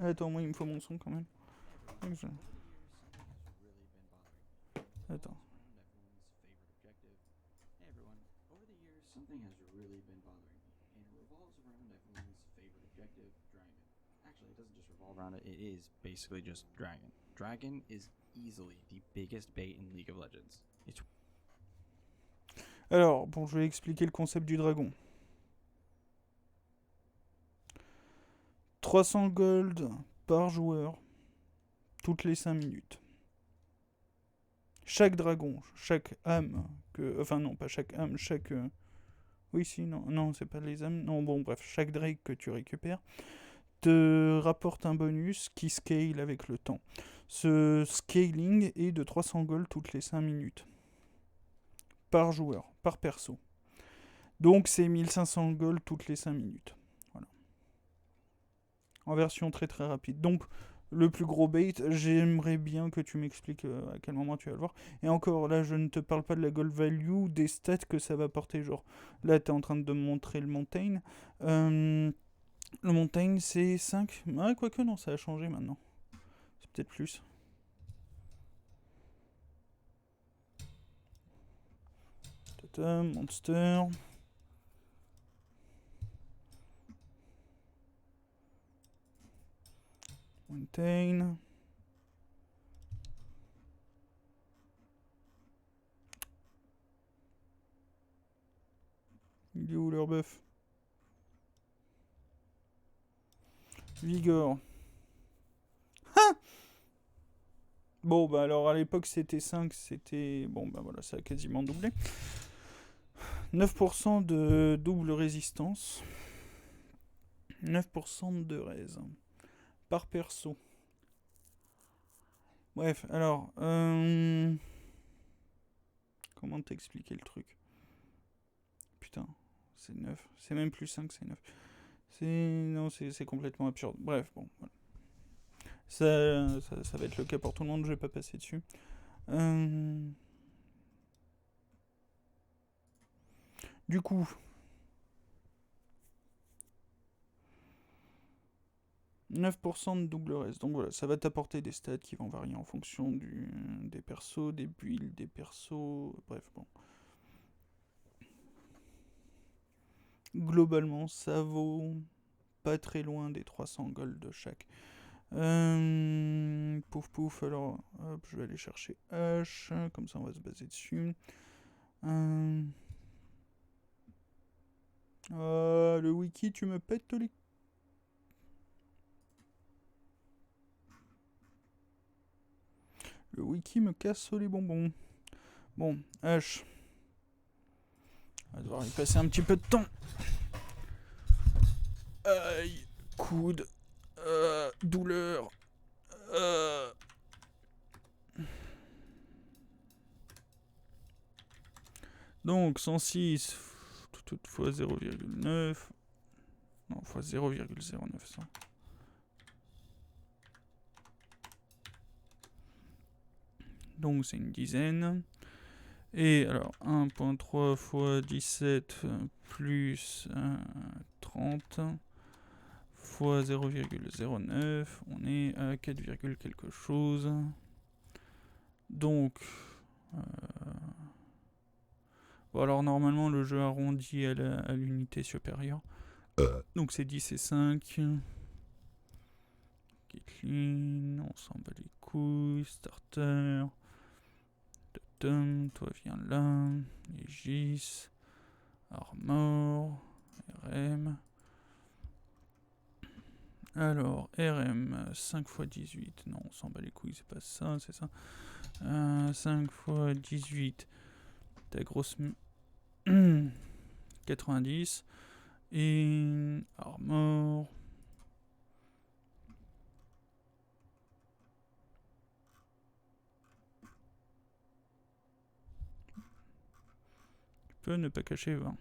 Attends, moi il me faut mon son quand même. Donc, je- Attends. Over the years, something has really been bothering me, and it revolves around everyone's favorite objective, Dragon. Actually, it doesn't just revolve around it, it is basically just Dragon. Dragon is easily the biggest bait in League of Legends. It's Alors, bon, je vais expliquer le concept du dragon. 300 gold par joueur, toutes les 5 minutes. Chaque dragon, chaque âme, enfin non, pas chaque âme, chaque... Oui, si, non, non, c'est pas les âmes. Non, bon, bref, chaque drake que tu récupères te rapporte un bonus qui scale avec le temps. Ce scaling est de 300 gold toutes les 5 minutes. Par joueur, par perso. Donc c'est 1500 gold toutes les 5 minutes. Voilà. En version très très rapide. Donc le plus gros bait, j'aimerais bien que tu m'expliques à quel moment tu vas le voir. Et encore, là, je ne te parle pas de la gold value, des stats que ça va porter. Genre, là, tu es en train de me montrer le Montaigne. Le Montaigne, c'est 5. Ouais, quoique, non, ça a changé maintenant. C'est peut-être plus. Tata, Monster. Montaigne. Il est où leur bœuf? Vigor. Bon, bah alors à l'époque c'était 5, c'était... Bon, bah voilà, ça a quasiment doublé. 9% de double résistance. 9% de raise. Par perso. Bref, alors... Comment t'expliquer le truc? Putain, c'est 9. C'est même plus 5, c'est 9. Non, c'est complètement absurde. Bref, bon, voilà. Ça va être le cas pour tout le monde, je vais pas passer dessus. Du coup, 9% de double reste. Donc voilà, ça va t'apporter des stats qui vont varier en fonction des persos, des builds, des persos. Bref, bon. Globalement, ça vaut pas très loin des 300 gold de chaque. Pouf pouf, alors hop, je vais aller chercher H, comme ça on va se baser dessus. Le wiki, tu me pètes les... Le wiki me casse les bonbons. Bon, H. On va devoir y passer un petit peu de temps. Aïe, coude, douleur. Donc 106 fois 0,9. Non, fois 0,0900. Donc c'est une dizaine. Et alors 1.3 fois 17 plus 30 fois 0,09. On est à 4, quelque chose. Donc... Bon, alors normalement le jeu arrondit à l'unité supérieure. Donc c'est 10 et 5. Caitlyn, on s'en bat les couilles. Starter. Tom, toi viens là. Aegis. Armor. RM. Alors, RM, 5 x 18. Non, on s'en bat les couilles, c'est pas ça, c'est ça. 5 x 18. Ta grosse... 90. Et... Armor. Tu peux ne pas cacher 20.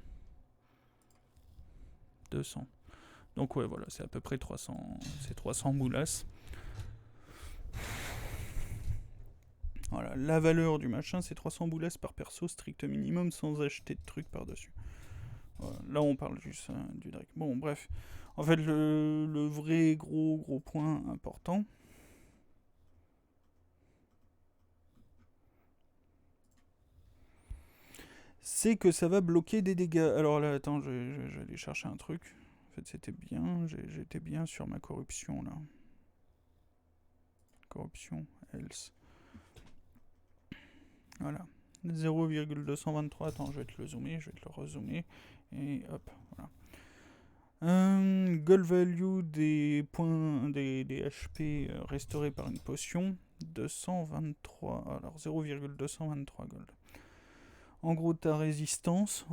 200. Donc ouais, voilà, c'est à peu près 300. C'est 300 boulasses. Voilà, la valeur du machin, c'est 300 boulasses par perso, strict minimum, sans acheter de trucs par-dessus. Là, on parle juste du Drake. Bon, bref. En fait, le vrai gros point important, c'est que ça va bloquer des dégâts. Alors là, attends, je vais aller chercher un truc. En fait, c'était bien. J'étais bien sur ma corruption, là. Corruption, else. Voilà. 0,223. Attends, je vais te le zoomer, je vais te le rezoomer. Et hop, voilà. Gold value des points, des HP restaurés par une potion. 223. Alors, 0,223 gold. En gros, ta résistance,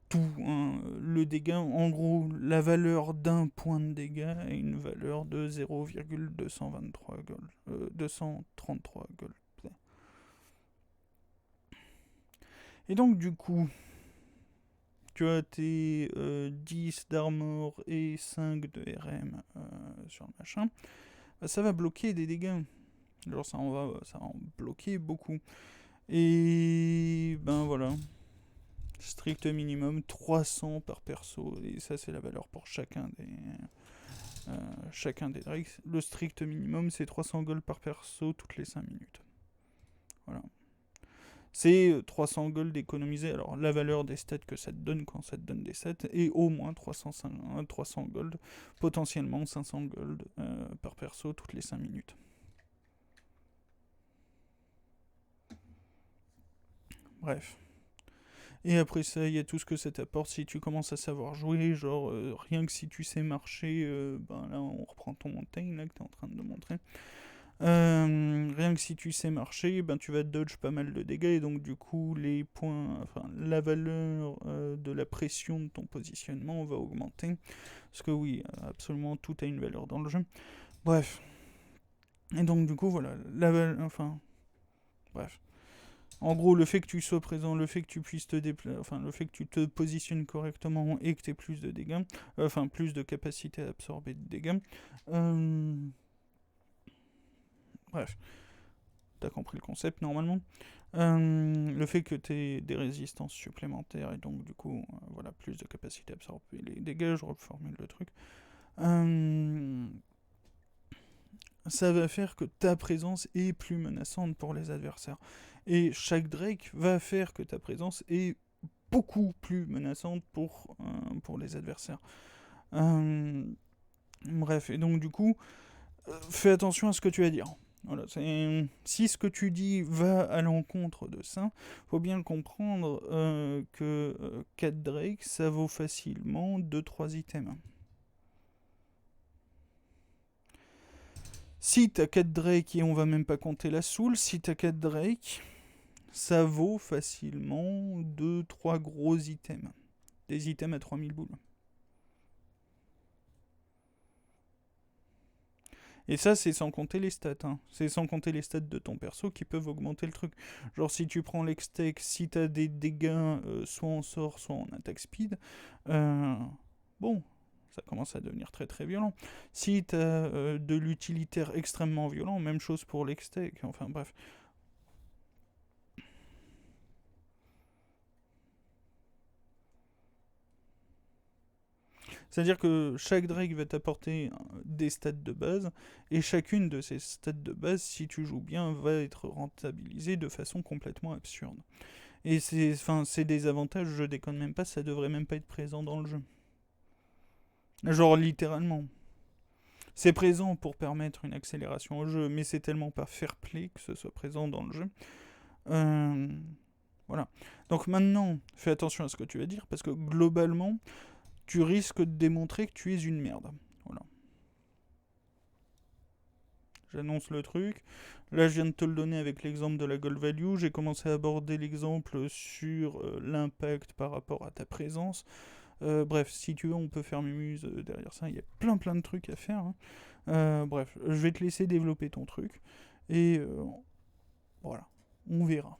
tout, hein, le dégât, en gros, la valeur d'un point de dégâts est une valeur de 0,223 gold. 233 gold. Et donc, du coup, tu as tes 10 d'armor et 5 de RM sur le machin. Bah, ça va bloquer des dégâts. Alors, ça va en bloquer beaucoup. Et ben voilà. Strict minimum 300 par perso. Et ça, c'est la valeur pour chacun des drakes. Le strict minimum, c'est 300 gold par perso toutes les 5 minutes. Voilà. C'est 300 gold économisés. Alors, la valeur des stats que ça te donne quand ça te donne des stats est au moins 300 gold. Potentiellement 500 gold par perso toutes les 5 minutes. Bref. Et après ça, il y a tout ce que ça t'apporte si tu commences à savoir jouer, genre rien que si tu sais marcher, ben là on reprend ton montagne là que tu es en train de montrer. Rien que si tu sais marcher, ben tu vas dodge pas mal de dégâts et donc du coup les points, enfin la valeur de la pression de ton positionnement va augmenter. Parce que oui, absolument tout a une valeur dans le jeu. Bref. Et donc du coup voilà, enfin bref. En gros, le fait que tu sois présent, le fait que tu puisses te déplacer, enfin, le fait que tu te positionnes correctement et que tu aies plus de dégâts, enfin, plus de capacité à absorber de dégâts. Bref, t'as compris le concept normalement. Le fait que tu aies des résistances supplémentaires et donc, du coup, voilà, plus de capacité à absorber les dégâts, je reformule le truc. Ça va faire que ta présence est plus menaçante pour les adversaires. Et chaque Drake va faire que ta présence est beaucoup plus menaçante pour les adversaires. Bref, et donc du coup, fais attention à ce que tu vas dire. Voilà, si ce que tu dis va à l'encontre de ça, faut bien comprendre que 4 Drake, ça vaut facilement 2-3 items. Si t'as 4 Drake et on va même pas compter la soul, si t'as 4 Drake, ça vaut facilement 2-3 gros items. Des items à 3000 boules. Et ça, c'est sans compter les stats. Hein. C'est sans compter les stats de ton perso qui peuvent augmenter le truc. Genre, si tu prends l'extec, si t'as des dégâts soit en sort, soit en attaque speed, bon, ça commence à devenir très très violent. Si t'as de l'utilitaire extrêmement violent, même chose pour l'extec. Enfin bref. C'est-à-dire que chaque Drake va t'apporter des stats de base, et chacune de ces stats de base, si tu joues bien, va être rentabilisée de façon complètement absurde. Et c'est des avantages, je déconne même pas, ça devrait même pas être présent dans le jeu. Genre littéralement. C'est présent pour permettre une accélération au jeu, mais c'est tellement pas fair play que ce soit présent dans le jeu. Voilà. Donc maintenant, fais attention à ce que tu vas dire, parce que globalement, tu risques de démontrer que tu es une merde. Voilà. J'annonce le truc. Là, je viens de te le donner avec l'exemple de la gold value. J'ai commencé à aborder l'exemple sur l'impact par rapport à ta présence. Bref, si tu veux, on peut faire Mumuse derrière ça. Il y a plein de trucs à faire. Hein. Bref, je vais te laisser développer ton truc. Et voilà, on verra.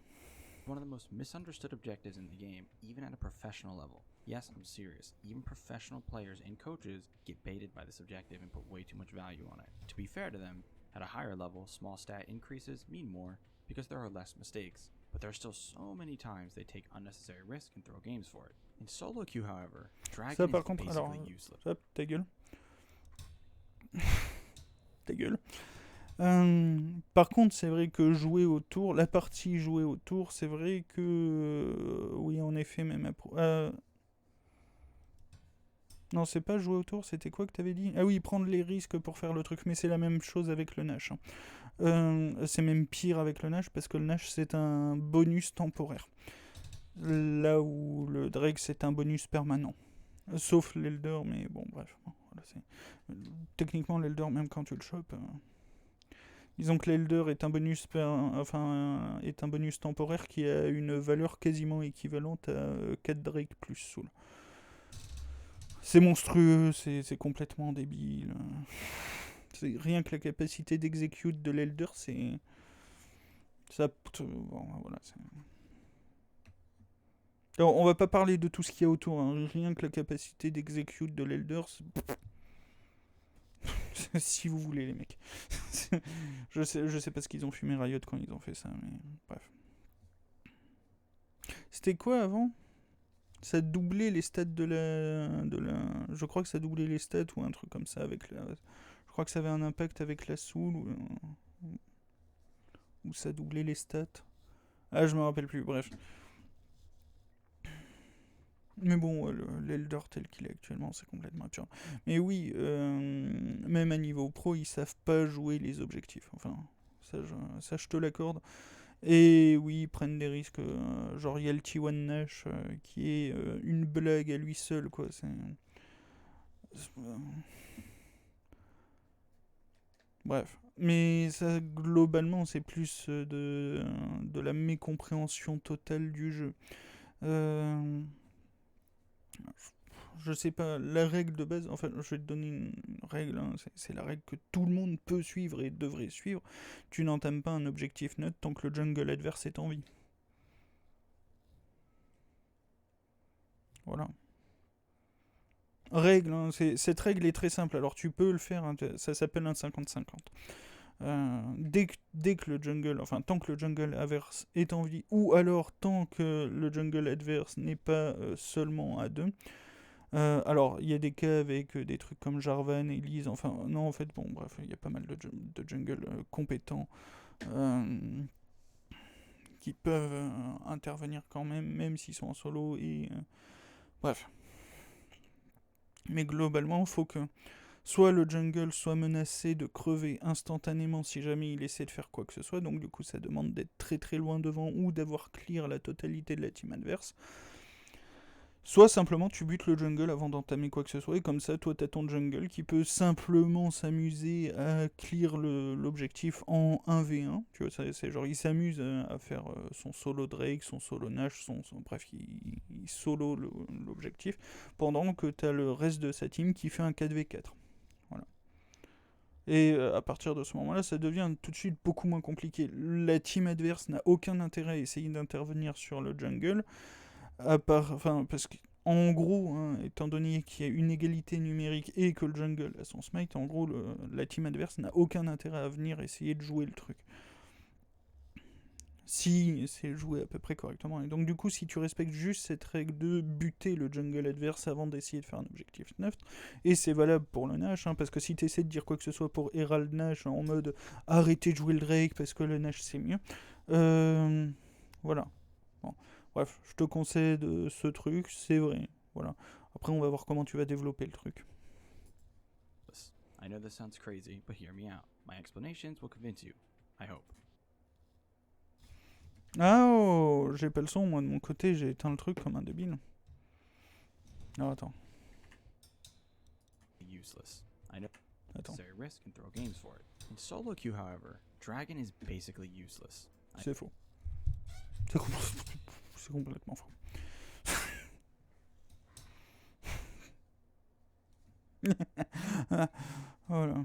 One of the most misunderstood objectives in the game, even at a professional level. Yes, I'm serious. Even professional players and coaches get baited by this objective and put way too much value on it. To be fair to them, at a higher level, small stat increases mean more because there are less mistakes. but there are still so many times they take unnecessary risks and throw games for it. In solo queue, however, Dragon Ça, is par contre, alors, basically useless. hop, ta gueule. Ta gueule. Par contre, c'est vrai que jouer au tour, la partie jouer au tour, c'est vrai que. Oui, en effet, même. Non, c'est pas jouer au tour, c'était quoi que t'avais dit? Ah oui, prendre les risques pour faire le truc, mais c'est la même chose avec le Nash, hein. C'est même pire avec le Nash parce que le Nash c'est un bonus temporaire. Là où le Drake c'est un bonus permanent. Sauf l'Elder, mais bon, bref. Bon, voilà, techniquement, l'Elder, même quand tu le chopes. Disons que l'Elder est un bonus est un bonus temporaire qui a une valeur quasiment équivalente à 4 Drake plus Soul. C'est monstrueux, c'est complètement débile. C'est rien que la capacité d'execute de l'Elder, c'est. Ça. Bon, voilà. Alors, on va pas parler de tout ce qu'il y a autour, hein. Rien que la capacité d'execute de l'Elder, si vous voulez, les mecs. je sais pas ce qu'ils ont fumé Riot quand ils ont fait ça, mais bref. C'était quoi avant? Ça doublait les stats de la. Je crois que ça doublait les stats ou un truc comme ça avec la. Je crois que ça avait un impact avec la Soul ou ça doublait les stats. Ah, je me rappelle plus, bref. Mais bon, l'Elder tel qu'il est actuellement, c'est complètement absurde. Mais oui, même à niveau pro, ils savent pas jouer les objectifs. Enfin, ça je te l'accorde. Et oui, ils prennent des risques. Genre, il y a le T1 Nash qui est une blague à lui seul, quoi. Bref. Mais ça, globalement, c'est plus de la mécompréhension totale du jeu. Je sais pas, la règle de base, enfin, je vais te donner une règle, hein, c'est la règle que tout le monde peut suivre et devrait suivre. Tu n'entames pas un objectif neutre tant que le jungle adverse est en vie. Voilà. Règle, hein, cette règle est très simple, alors tu peux le faire, hein, ça s'appelle un 50-50. Dès que le jungle, enfin tant que le jungle adverse est en vie, ou alors tant que le jungle adverse n'est pas seulement à 2. Alors, il y a des cas avec des trucs comme Jarvan, Elise, enfin, non, en fait, bon, bref, il y a pas mal de jungle compétents qui peuvent intervenir quand même, même s'ils sont en solo, et bref. Mais globalement, il faut que soit le jungle soit menacé de crever instantanément si jamais il essaie de faire quoi que ce soit, donc du coup, ça demande d'être très très loin devant ou d'avoir clear la totalité de la team adverse. Soit simplement tu butes le jungle avant d'entamer quoi que ce soit, et comme ça, toi, t'as ton jungle qui peut simplement s'amuser à clear l'objectif en 1v1. Tu vois, c'est genre, il s'amuse à faire son solo Drake, son solo Nash, bref, il solo l'objectif, pendant que t'as le reste de sa team qui fait un 4v4. Voilà. Et à partir de ce moment-là, ça devient tout de suite beaucoup moins compliqué. La team adverse n'a aucun intérêt à essayer d'intervenir sur le jungle. Parce qu'en gros, hein, étant donné qu'il y a une égalité numérique et que le jungle a son smite, en gros, la team adverse n'a aucun intérêt à venir essayer de jouer le truc. Si c'est joué à peu près correctement. Et donc, du coup, si tu respectes juste cette règle de buter le jungle adverse avant d'essayer de faire un objectif neutre, et c'est valable pour le Nash, hein, parce que si tu essaies de dire quoi que ce soit pour Herald Nash en mode arrêtez de jouer le Drake parce que le Nash c'est mieux, voilà. Bon. Bref, je te concède ce truc, c'est vrai. Voilà. Après, on va voir comment tu vas développer le truc. I know this sounds crazy, but hear me out. My explanations will convince you. I hope. Ah oh, j'ai pas le son, moi de mon côté, j'ai éteint le truc comme un débile. Alors attends. Useless. I know Attends. necessary risk and throw games for it. In solo queue, however, Dragon is basically useless. C'est faux. C'est complètement faux. Voilà.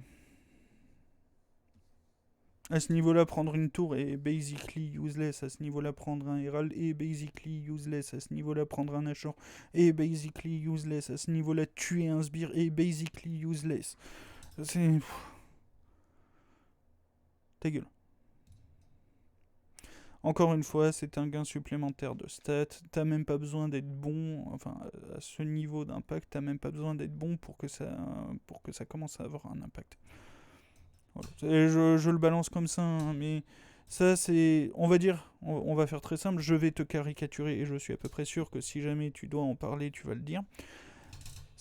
À ce niveau-là, prendre une tour est basically useless. À ce niveau-là, prendre un Herald est basically useless. À ce niveau-là, prendre un Nashor est basically useless. À ce niveau-là, tuer un sbire est basically useless. C'est... Ta gueule. Encore une fois, c'est un gain supplémentaire de stats. T'as même pas besoin d'être bon, enfin, à ce niveau d'impact, t'as même pas besoin d'être bon pour que ça commence à avoir un impact. Voilà. Je le balance comme ça, hein, mais ça, c'est. On va dire, on va faire très simple, je vais te caricaturer et je suis à peu près sûr que si jamais tu dois en parler, tu vas le dire.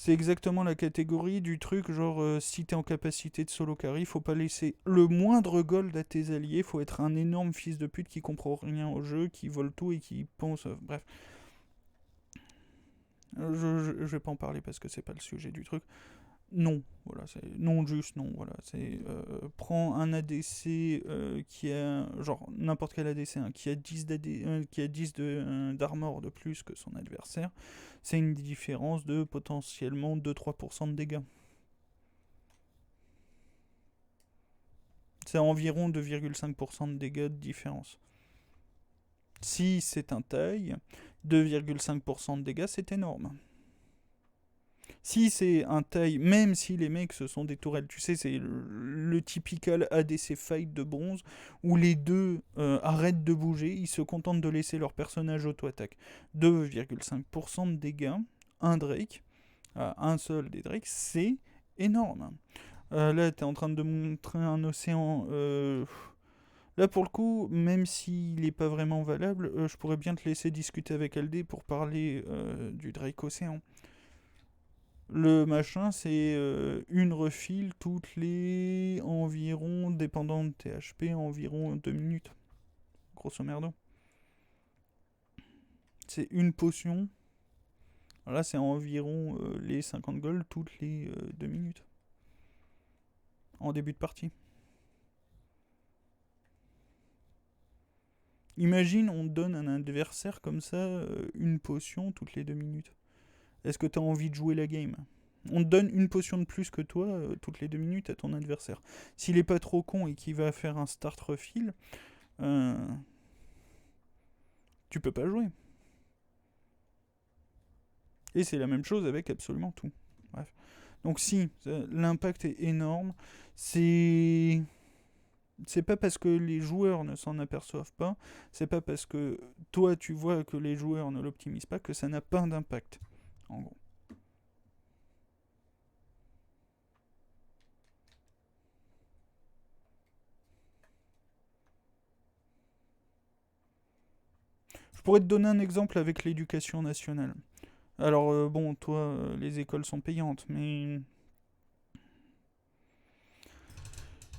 C'est exactement la catégorie du truc, genre si t'es en capacité de solo carry, faut pas laisser le moindre gold à tes alliés, faut être un énorme fils de pute qui comprend rien au jeu, qui vole tout et qui pense. Bref. Je vais pas en parler parce que c'est pas le sujet du truc. Non, voilà, c'est non juste non, voilà, c'est prends un ADC qui a genre n'importe quel ADC hein, qui a 10 qui a 10 d'armor de plus que son adversaire, c'est une différence de potentiellement 2-3% de dégâts. C'est environ 2,5% de dégâts de différence. Si c'est un taille, 2,5% de dégâts, c'est énorme. Si c'est un taille, même si les mecs ce sont des tourelles, tu sais, c'est le typical ADC fight de bronze où les deux arrêtent de bouger, ils se contentent de laisser leur personnage auto-attaque. 2,5% de dégâts, un Drake, un seul des Drakes, c'est énorme. Là, t'es en train de montrer un océan. Là, pour le coup, même s'il n'est pas vraiment valable, je pourrais bien te laisser discuter avec Aldé pour parler du Drake Océan. Le machin, c'est une refill toutes les environ, dépendant de tes HP, environ 2 minutes. Grosso merdo. C'est une potion. Là, c'est environ les 50 gold toutes les 2 minutes. En début de partie. Imagine, on donne à un adversaire comme ça une potion toutes les 2 minutes. Est-ce que tu as envie de jouer la game? On te donne une potion de plus que toi toutes les 2 minutes à ton adversaire. S'il est pas trop con et qu'il va faire un start refill, tu peux pas jouer. Et c'est la même chose avec absolument tout. Bref. Donc si, l'impact est énorme. C'est pas parce que les joueurs ne s'en aperçoivent pas, c'est pas parce que toi tu vois que les joueurs ne l'optimisent pas que ça n'a pas d'impact. En gros. Je pourrais te donner un exemple avec l'éducation nationale. Alors bon, toi, les écoles sont payantes, mais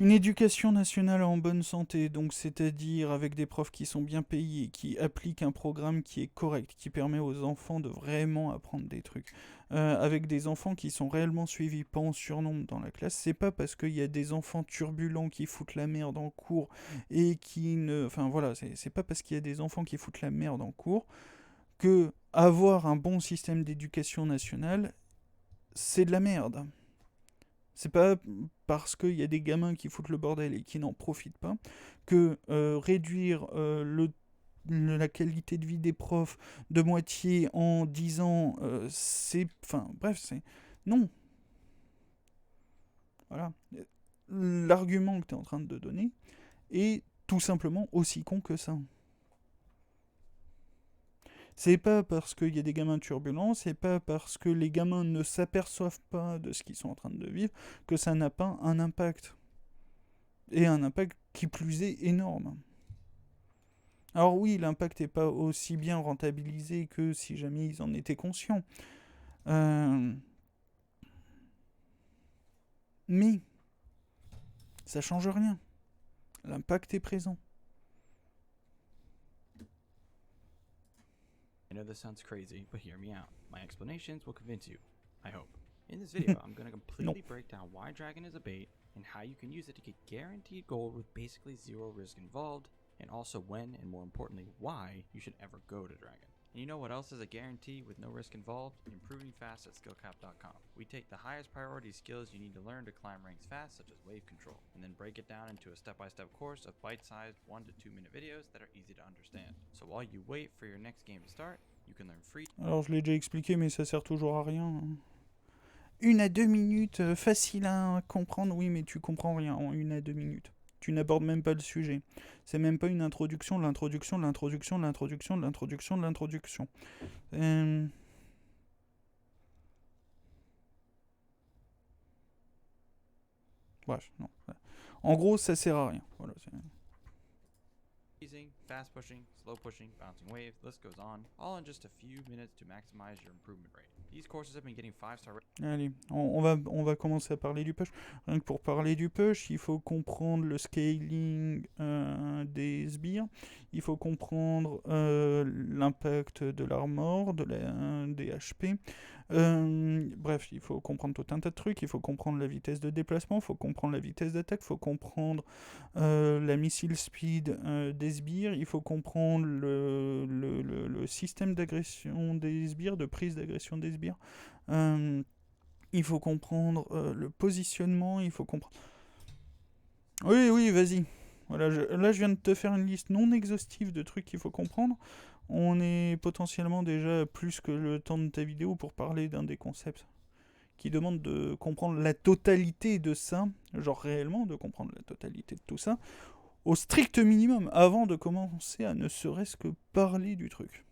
une éducation nationale en bonne santé, donc c'est-à-dire avec des profs qui sont bien payés, qui appliquent un programme qui est correct, qui permet aux enfants de vraiment apprendre des trucs, avec des enfants qui sont réellement suivis, pas en surnombre dans la classe. C'est pas parce qu'il y a des enfants turbulents qui foutent la merde en cours et qui ne... Enfin voilà, c'est pas parce qu'il y a des enfants qui foutent la merde en cours que avoir un bon système d'éducation nationale, c'est de la merde. C'est pas parce qu'il y a des gamins qui foutent le bordel et qui n'en profitent pas que réduire la qualité de vie des profs de moitié en 10 ans, c'est... Enfin, bref, c'est... Non. Voilà. L'argument que tu es en train de donner est tout simplement aussi con que ça. C'est pas parce qu'il y a des gamins turbulents, c'est pas parce que les gamins ne s'aperçoivent pas de ce qu'ils sont en train de vivre que ça n'a pas un impact. Et un impact qui plus est énorme. Alors oui, l'impact n'est pas aussi bien rentabilisé que si jamais ils en étaient conscients. Mais ça change rien. L'impact est présent. I know this sounds crazy, but hear me out. My explanations will convince you. I hope. In this video, I'm going to completely break down why Dragon is a bait and how you can use it to get guaranteed gold with basically zero risk involved, and also when and more importantly why you should ever go to Dragon. And you know what else is a guarantee with no risk involved? Improving fast at skillcap.com. We take the highest priority skills you need to learn to climb ranks fast, such as wave control, and then break it down into a step-by-step course of bite-sized 1 to 2 minute videos that are easy to understand. So while you wait for your next game to start, you can learn free. Alors je l'ai déjà expliqué, mais ça sert toujours à rien. 1 à 2 minutes, facile à comprendre, oui, mais tu comprends rien en 1 à 2 minutes. Tu n'abordes même pas le sujet. C'est même pas une introduction, l'introduction, l'introduction, l'introduction, l'introduction, l'introduction. Bref, non. En gros, ça sert à rien. Voilà, fast pushing, slow pushing, bouncing waves, list goes on, all in just a few minutes to maximize your improvement rate. These courses have been getting 5-star ratings. Allez, on va commencer à parler du push. Rien que pour parler du push, il faut comprendre le scaling des sbires, il faut comprendre l'impact de l'armor, des HP. Bref, il faut comprendre tout un tas de trucs, il faut comprendre la vitesse de déplacement, il faut comprendre la vitesse d'attaque, il faut comprendre la missile speed des sbires, il faut comprendre le système d'agression des sbires, de prise d'agression des sbires. Il faut comprendre le positionnement, il faut comprendre... Oui, vas-y. Voilà, là, je viens de te faire une liste non exhaustive de trucs qu'il faut comprendre. On est potentiellement déjà plus que le temps de ta vidéo pour parler d'un des concepts qui demande de comprendre la totalité de ça, genre réellement de comprendre la totalité de tout ça, au strict minimum, avant de commencer à ne serait-ce que parler du truc.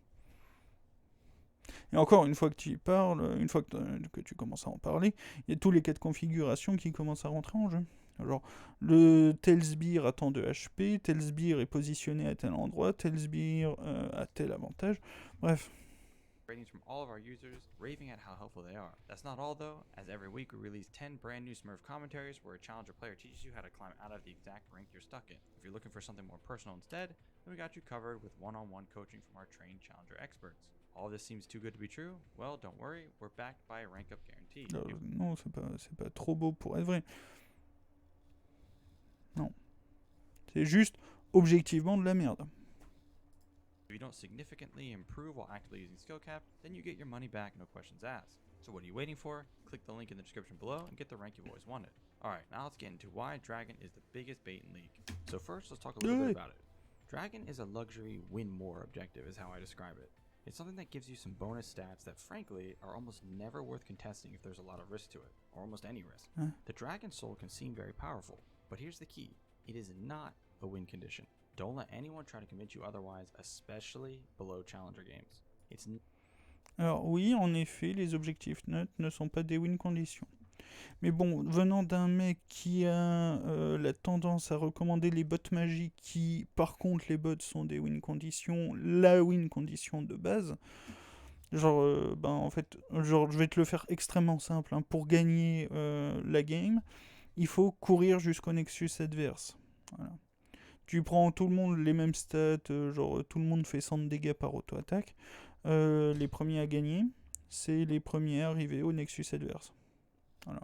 Et encore, une fois que tu y parles, une fois que tu commences à en parler, il y a tous les cas de configuration qui commencent à rentrer en jeu. Genre, le tel sbire a tant de HP, tel sbire est positionné à tel endroit, tel sbire a tel avantage. Bref. Ratings from all of our users, raving at how helpful they are. That's not all though, as every week we release 10 brand new Smurf commentaries where a challenger player teaches you how to climb out of the exact rank you're stuck in. If you're looking for something more personal instead, then we got you covered with one-on-one coaching from our trained challenger experts. All this seems too good to be true? Well, don't worry, we're backed by a rank up guarantee. Non, c'est pas trop beau pour être vrai. Non. C'est juste objectivement de la merde. If you don't significantly improve while actively using skill cap, then you get your money back, no questions asked. So what are you waiting for? Click the link in the description below and get the rank you've always wanted. Alright, now let's get into why Dragon is the biggest bait in League. So first, let's talk a little bit about it. Dragon is a luxury win more objective is how I describe it. It's something that gives you some bonus stats that frankly are almost never worth contesting if there's a lot of risk to it, or almost any risk. The Dragon Soul can seem very powerful, but here's the key. It is not a win condition. Don't let anyone try to convince you otherwise, especially below challenger games. Alors oui, en effet, les objectifs neutres ne sont pas des win conditions. Mais bon, venant d'un mec qui a la tendance à recommander les bots magiques qui, par contre, les bots sont des win conditions, la win condition de base, genre, en fait, genre, je vais te le faire extrêmement simple, hein. Pour gagner la game, il faut courir jusqu'au nexus adverse. Voilà. Tu prends tout le monde les mêmes stats, genre tout le monde fait 100 de dégâts par auto-attaque. Les premiers à gagner, c'est les premiers à arriver au nexus adverse. Voilà.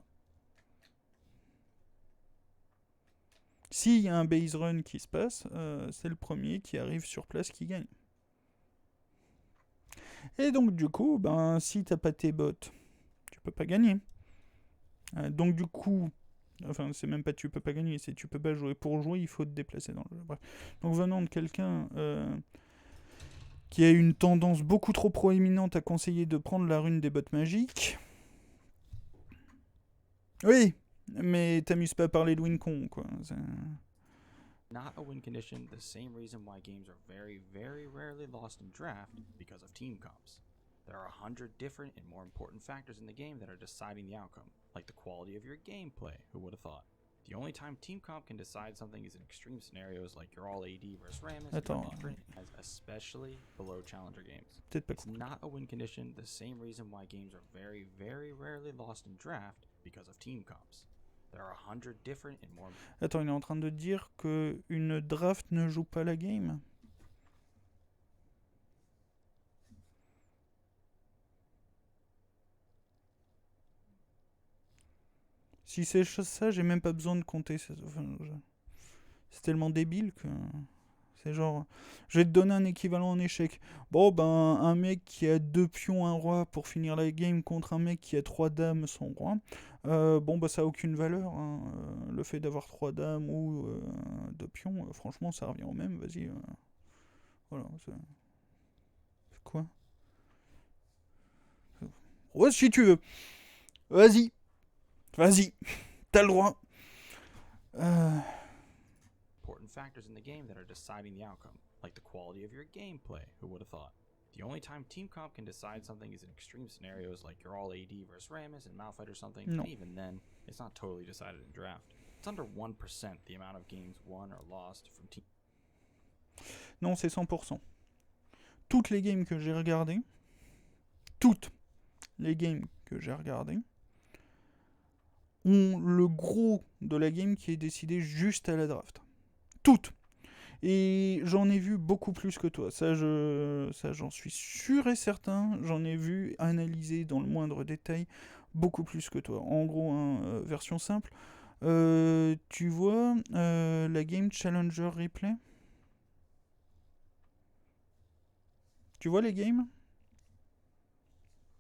S'il y a un base run qui se passe, c'est le premier qui arrive sur place qui gagne. Et donc du coup, si t'as pas tes bots, tu peux pas gagner. Donc du coup... Enfin, c'est même pas tu peux pas gagner, c'est tu peux pas jouer. Pour jouer, il faut te déplacer dans le jeu. Bref. Donc venant de quelqu'un qui a une tendance beaucoup trop proéminente à conseiller de prendre la rune des bottes magiques. Oui, mais t'amuses pas à parler de Wincon, quoi. Not a win condition, the same reason why games are very, very rarely lost in draft because of team comps. There are 100 different and more important factors in the game that are deciding the outcome, like the quality of your gameplay, who would have thought. The only time team comp can decide something is in extreme scenarios like you're all AD versus Rammus, especially below challenger games. It's not a win condition, the same reason why games are very, very rarely lost in draft because of team comps. There are 100 different and more... Attends, il est en train de dire que une draft ne joue pas la game? Si c'est ça, j'ai même pas besoin de compter. C'est tellement débile que... C'est genre... Je vais te donner un équivalent en échec. Bon, un mec qui a 2 pions, un roi pour finir la game contre un mec qui a 3 dames, son roi. Ça a aucune valeur. Hein. Le fait d'avoir 3 dames ou 2 pions, franchement, ça revient au même. Vas-y. Voilà. C'est quoi? Ouais, si tu veux. Vas-y. Vas-y, t'as le droit. factors in the game that are deciding the outcome, like the quality of your gameplay. Who would have thought? The only time Team Comp can decide something is in extreme scenarios like you're all AD versus Rammus and Malphite or something, Non. and even then, it's not totally decided in draft. It's under 1% the amount of games won or lost from Team. Non, c'est 100%. Toutes les games que j'ai regardées, toutes les games que j'ai regardées, ont le gros de la game qui est décidé juste à la draft. Toutes. Et j'en ai vu beaucoup plus que toi. Ça, j'en suis sûr et certain. J'en ai vu analyser dans le moindre détail beaucoup plus que toi. En gros, hein, version simple. Tu vois la game Challenger Replay? Tu vois les games?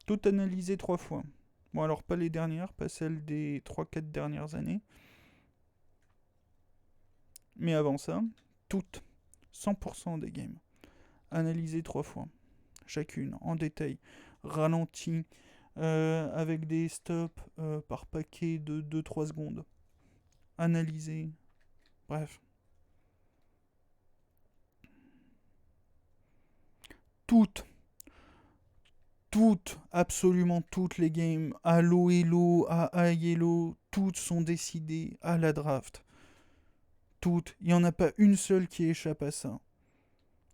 Toutes analysées 3 fois. Bon, alors pas les dernières, pas celles des 3-4 dernières années. Mais avant ça, toutes, 100% des games, analysées 3 fois. Chacune, en détail, ralenti, avec des stops par paquet de 2-3 secondes. Analysées, bref. Toutes, absolument toutes les games, à low elo, à high elo, toutes sont décidées à la draft. Toutes. Il n'y en a pas une seule qui échappe à ça.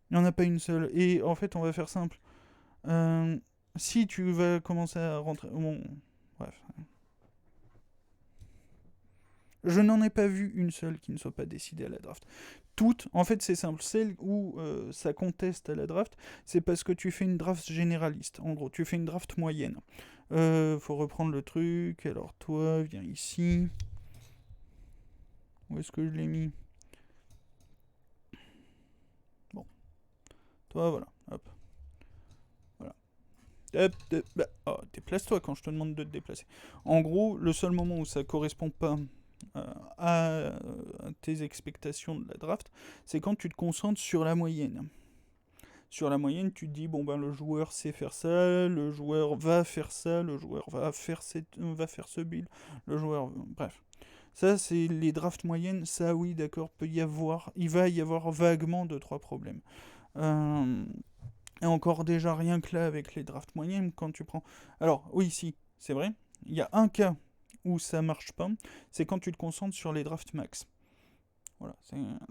Il n'y en a pas une seule. Et en fait, on va faire simple. Si tu vas commencer à rentrer... Bon, bref. Je n'en ai pas vu une seule qui ne soit pas décidée à la draft. Toutes, en fait, c'est simple. Celle où ça conteste à la draft, c'est parce que tu fais une draft généraliste. En gros, tu fais une draft moyenne. Faut reprendre le truc. Alors, toi, viens ici. Où est-ce que je l'ai mis? Bon. Toi, voilà. Hop. Voilà. Oh, déplace-toi quand je te demande de te déplacer. En gros, le seul moment où ça correspond pas à tes expectations de la draft, c'est quand tu te concentres sur la moyenne. Sur la moyenne, tu te dis, bon ben le joueur sait faire ça, le joueur va faire ça, le joueur va faire ce build, le joueur... Bref. Ça, c'est les drafts moyennes, ça oui, d'accord, il va y avoir vaguement 2-3 problèmes. Et encore déjà rien que là avec les drafts moyennes, quand tu prends... Alors, oui, si, c'est vrai, il y a un cas où ça marche pas, c'est quand tu te concentres sur les drafts max. Voilà.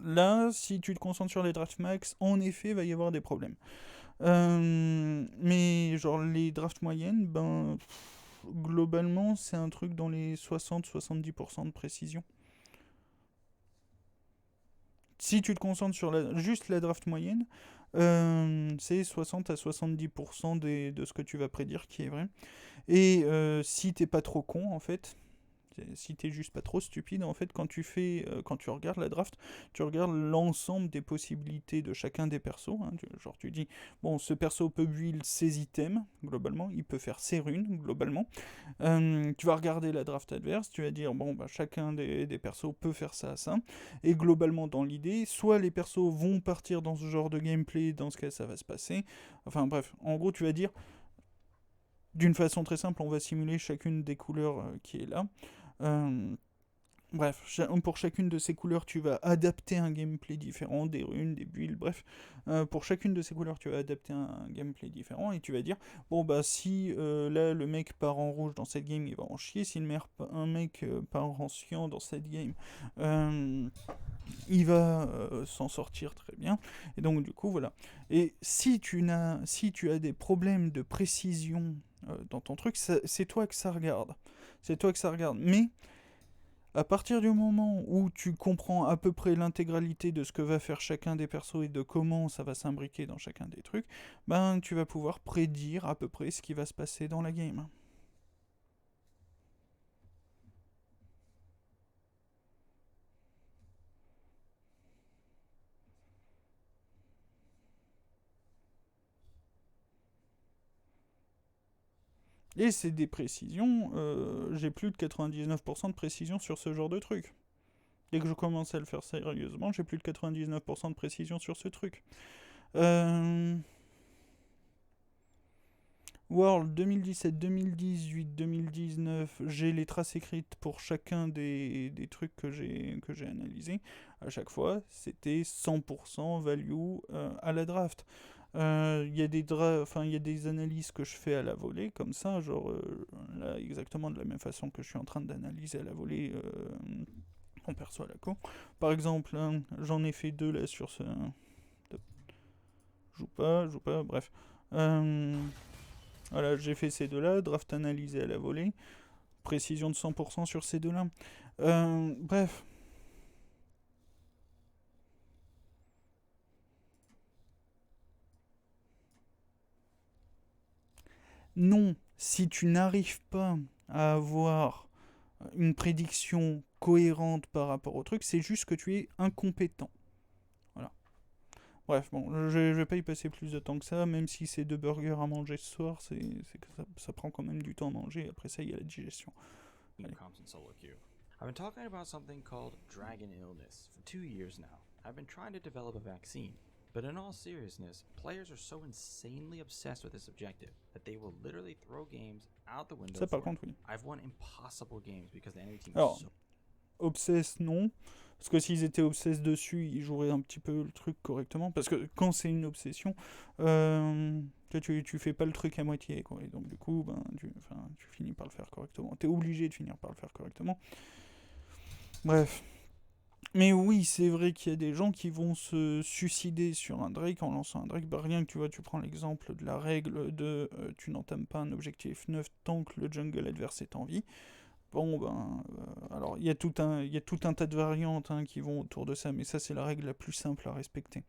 Là, si tu te concentres sur les drafts max, en effet, il va y avoir des problèmes. Mais genre les drafts moyennes, ben globalement, c'est un truc dans les 60-70% de précision. Si tu te concentres sur juste la draft moyenne, c'est 60 à 70% de ce que tu vas prédire qui est vrai. Et si t'es pas trop con, en fait, si t'es juste pas trop stupide, en fait, quand tu regardes la draft, tu regardes l'ensemble des possibilités de chacun des persos. Hein, genre tu dis, bon, ce perso peut build ses items, globalement, il peut faire ses runes, globalement. Tu vas regarder la draft adverse, tu vas dire, bon, bah, chacun des persos peut faire ça, ça. Et globalement, dans l'idée, soit les persos vont partir dans ce genre de gameplay, dans ce cas, ça va se passer. Enfin bref, en gros, tu vas dire, d'une façon très simple, on va simuler chacune des couleurs qui est là. Bref, pour chacune de ces couleurs, tu vas adapter un gameplay différent, des runes, des builds, bref. Pour chacune de ces couleurs, tu vas adapter un gameplay différent et tu vas dire, bon bah si là le mec part en rouge dans cette game, il va en chier. Si un mec part en cyan dans cette game, il va s'en sortir très bien. Et donc du coup, voilà. Et si tu as des problèmes de précision dans ton truc, c'est toi que ça regarde. C'est toi que ça regarde. Mais à partir du moment où tu comprends à peu près l'intégralité de ce que va faire chacun des persos et de comment ça va s'imbriquer dans chacun des trucs, ben tu vas pouvoir prédire à peu près ce qui va se passer dans la game. Et c'est des précisions, j'ai plus de 99% de précision sur ce genre de truc. Dès que je commence à le faire sérieusement, j'ai plus de 99% de précision sur ce truc. World 2017, 2018, 2019, j'ai les traces écrites pour chacun des trucs que j'ai analysés. À chaque fois, c'était 100% value à la draft. Il y a enfin, il y a des analyses que je fais à la volée, comme ça, genre là, exactement de la même façon que je suis en train d'analyser à la volée on perçoit la co. Par exemple, hein, j'en ai fait deux là sur ce. Joue pas, bref. Euh, voilà, j'ai fait ces deux-là, draft analysé à la volée, précision de 100% sur ces deux-là. Bref. Non, si tu n'arrives pas à avoir une prédiction cohérente par rapport au truc, c'est juste que tu es incompétent. Voilà. Bref, bon, je vais pas y passer plus de temps que ça, même si c'est deux burgers à manger ce soir, c'est que ça prend quand même du temps à manger, après ça il y a la digestion. Allez. Comes in solo queue. I've been talking about something called dragon illness for 2 years now. I've been trying to develop a vaccine. But in all seriousness, players are so insanely obsessed with this objective that they will literally throw games out the window Ça par for it. contre oui. I've won impossible games because the enemy team Alors, is so obsesse non, parce que s'ils étaient obsesses dessus, ils joueraient un petit peu le truc correctement, parce que quand c'est une obsession, tu fais pas le truc à moitié, quoi, et donc du coup, ben, tu finis par le faire correctement. T'es obligé de finir par le faire correctement. Bref. Mais oui, c'est vrai qu'il y a des gens qui vont se suicider sur un Drake en lançant un Drake. Bah, rien que tu vois, tu prends l'exemple de la règle de tu n'entames pas un objectif neuf tant que le jungle adverse est en vie. Bon, ben, alors il y a tout un tas de variantes hein, qui vont autour de ça, mais ça c'est la règle la plus simple à respecter.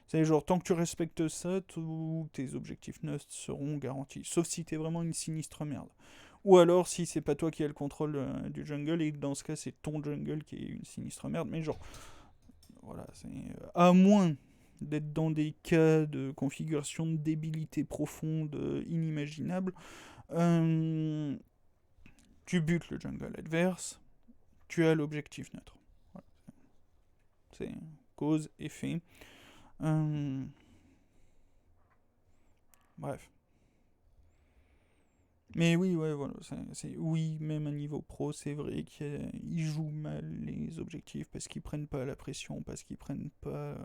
C'est genre, tant que tu respectes ça, tous tes objectifs neufs seront garantis. Sauf si t'es vraiment une sinistre merde. Ou alors si c'est pas toi qui as le contrôle du jungle, et que dans ce cas c'est ton jungle qui est une sinistre merde, mais genre, voilà, c'est. À moins d'être dans des cas de configuration de débilité profonde, inimaginable, euh, tu butes le jungle adverse, tu as l'objectif neutre. Voilà. C'est cause, effet. Euh, Bref. Mais oui, ouais, voilà. Oui, même à niveau pro, c'est vrai qu'ils jouent mal les objectifs parce qu'ils prennent pas la pression, parce qu'ils prennent pas.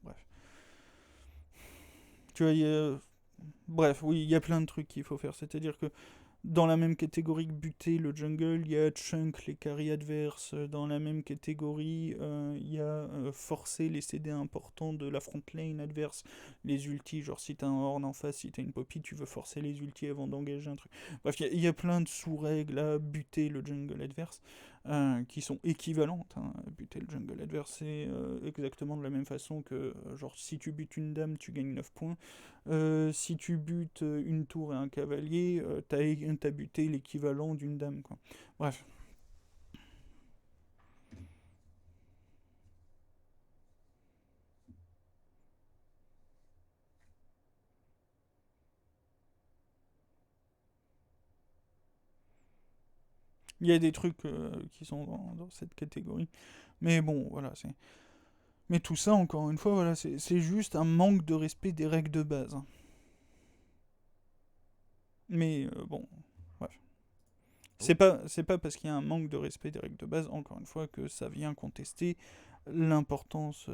Bref. Tu vois, bref, oui, il y a plein de trucs qu'il faut faire. C'est-à-dire que dans la même catégorie que buter le jungle, il y a chunk les carries adverses. Dans la même catégorie, il y a forcer les CD importants de la front lane adverse. Les ultis, genre si t'as un horn en face, si t'as une poppy, tu veux forcer les ultis avant d'engager un truc. Bref, il y a plein de sous-règles à buter le jungle adverse qui sont équivalentes. Hein. Buter le jungle adverse, c'est exactement de la même façon que, genre, si tu butes une dame, tu gagnes 9 points. Si tu butes une tour et un cavalier, t'as buté l'équivalent d'une dame, quoi. Bref. Il y a des trucs qui sont dans cette catégorie. Mais bon, voilà, c'est. Mais tout ça, encore une fois, voilà, c'est juste un manque de respect des règles de base. Mais bon, bref. C'est pas parce qu'il y a un manque de respect des règles de base, encore une fois, que ça vient contester l'importance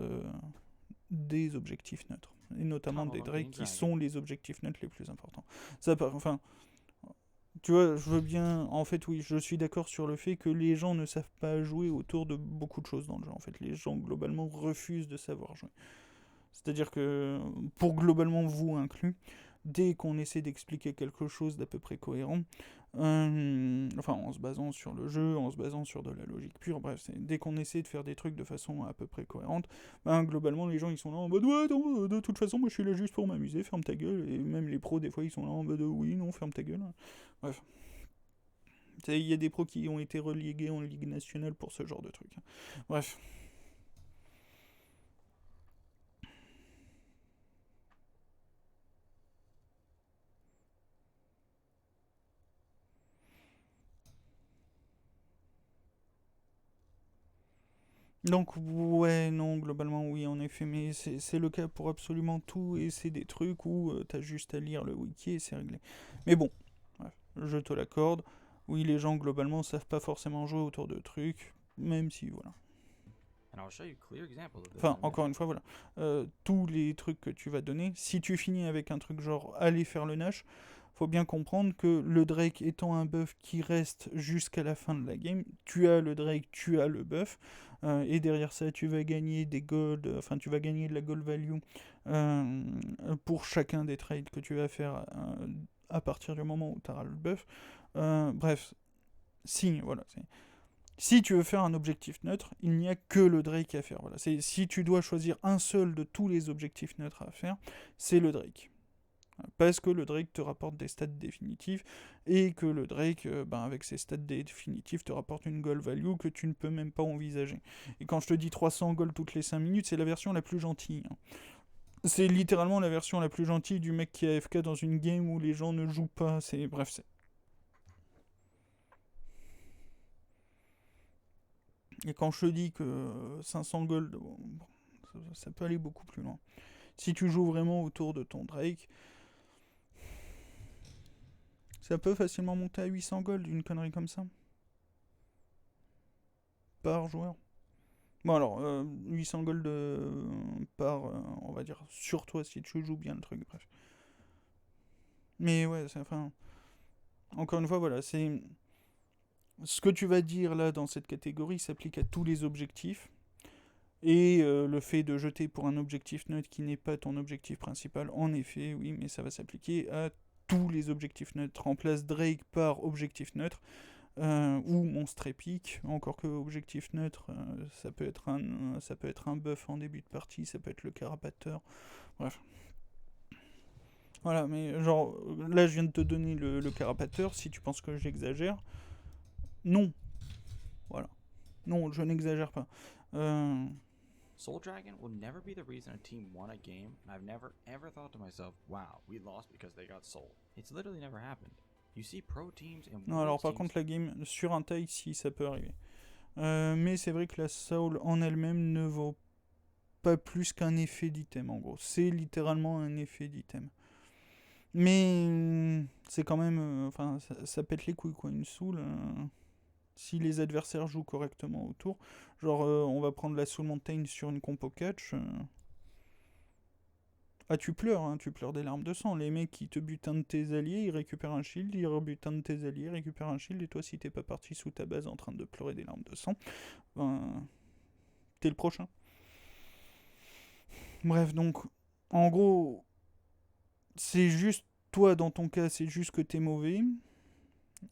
des objectifs neutres. Et notamment des Drake, qui sont les objectifs neutres les plus importants. Ça, enfin, tu vois, je veux bien. En fait, oui, je suis d'accord sur le fait que les gens ne savent pas jouer autour de beaucoup de choses dans le jeu. En fait, les gens, globalement, refusent de savoir jouer. C'est-à-dire que, pour globalement vous inclus, dès qu'on essaie d'expliquer quelque chose d'à peu près cohérent, enfin en se basant sur le jeu, en se basant sur de la logique pure, bref, dès qu'on essaie de faire des trucs de façon à peu près cohérente, ben, globalement les gens ils sont là en mode ouais, non, de toute façon moi je suis là juste pour m'amuser, ferme ta gueule, et même les pros des fois ils sont là en mode oui, non, ferme ta gueule. Bref. Il y a des pros qui ont été relégués en Ligue nationale pour ce genre de trucs. Bref. Donc, ouais, non, globalement, oui, en effet, mais c'est le cas pour absolument tout, et c'est des trucs où t'as juste à lire le wiki et c'est réglé. Mais bon, bref, je te l'accorde. Oui, les gens, globalement, savent pas forcément jouer autour de trucs, même si, voilà. And I'll show you clear examples of this in Enfin, a minute. encore une fois, voilà. Tous les trucs que tu vas donner, si tu finis avec un truc genre aller faire le Nash, faut bien comprendre que le Drake étant un buff qui reste jusqu'à la fin de la game, tu as le Drake, tu as le buff, et derrière ça, tu vas gagner des gold, enfin, tu vas gagner de la gold value euh, pour chacun des trades que tu vas faire à partir du moment où tu auras le buff. Bref, si, voilà. Si tu veux faire un objectif neutre, il n'y a que le Drake à faire. Voilà. Si tu dois choisir un seul de tous les objectifs neutres à faire, c'est le Drake. Parce que le Drake te rapporte des stats définitifs et que le Drake, avec ses stats définitifs, te rapporte une gold value que tu ne peux même pas envisager. Et quand je te dis 300 gold toutes les 5 minutes, c'est la version la plus gentille. Hein. C'est littéralement la version la plus gentille du mec qui est AFK dans une game où les gens ne jouent pas. Bref, c'est. Et quand je te dis que 500 gold, bon, ça peut aller beaucoup plus loin. Si tu joues vraiment autour de ton Drake, ça peut facilement monter à 800 gold, une connerie comme ça. Par joueur. Bon alors, 800 gold par, on va dire, sur toi si tu joues bien le truc, bref. Mais ouais, enfin, encore une fois, voilà, c'est... Ce que tu vas dire là dans cette catégorie s'applique à tous les objectifs. Et le fait de jeter pour un objectif neutre qui n'est pas ton objectif principal, en effet, oui, mais ça va s'appliquer à tous les objectifs neutres. Remplace Drake par objectif neutre, ou monstre épique, encore que objectif neutre, ça peut être un buff en début de partie, ça peut être le carapateur, bref. Voilà, mais genre, là je viens de te donner le carapateur, si tu penses que j'exagère, non, voilà. Non, je n'exagère pas. Soul Dragon will never be the reason a team won a game, and I've never ever thought to myself, wow, we lost because they got soul. It's literally never happened. You see pro teams and Non, alors world par teams. contre, la game sur un taille, si ça peut arriver. Mais c'est vrai que la soul en elle-même ne vaut pas plus qu'un effet d'item, en gros. C'est littéralement un effet d'item. Mais c'est quand même. Enfin, ça pète les couilles, quoi, une soul. Si les adversaires jouent correctement autour. Genre, on va prendre la Soul Mountain sur une compo catch. Ah, tu pleures, hein, tu pleures des larmes de sang. Les mecs qui te butent un de tes alliés, ils récupèrent un shield, ils rebutent un de tes alliés, ils récupèrent un shield, et toi, si t'es pas parti sous ta base en train de pleurer des larmes de sang, ben, t'es le prochain. Bref, donc, en gros, c'est juste, toi, dans ton cas, c'est juste que t'es mauvais.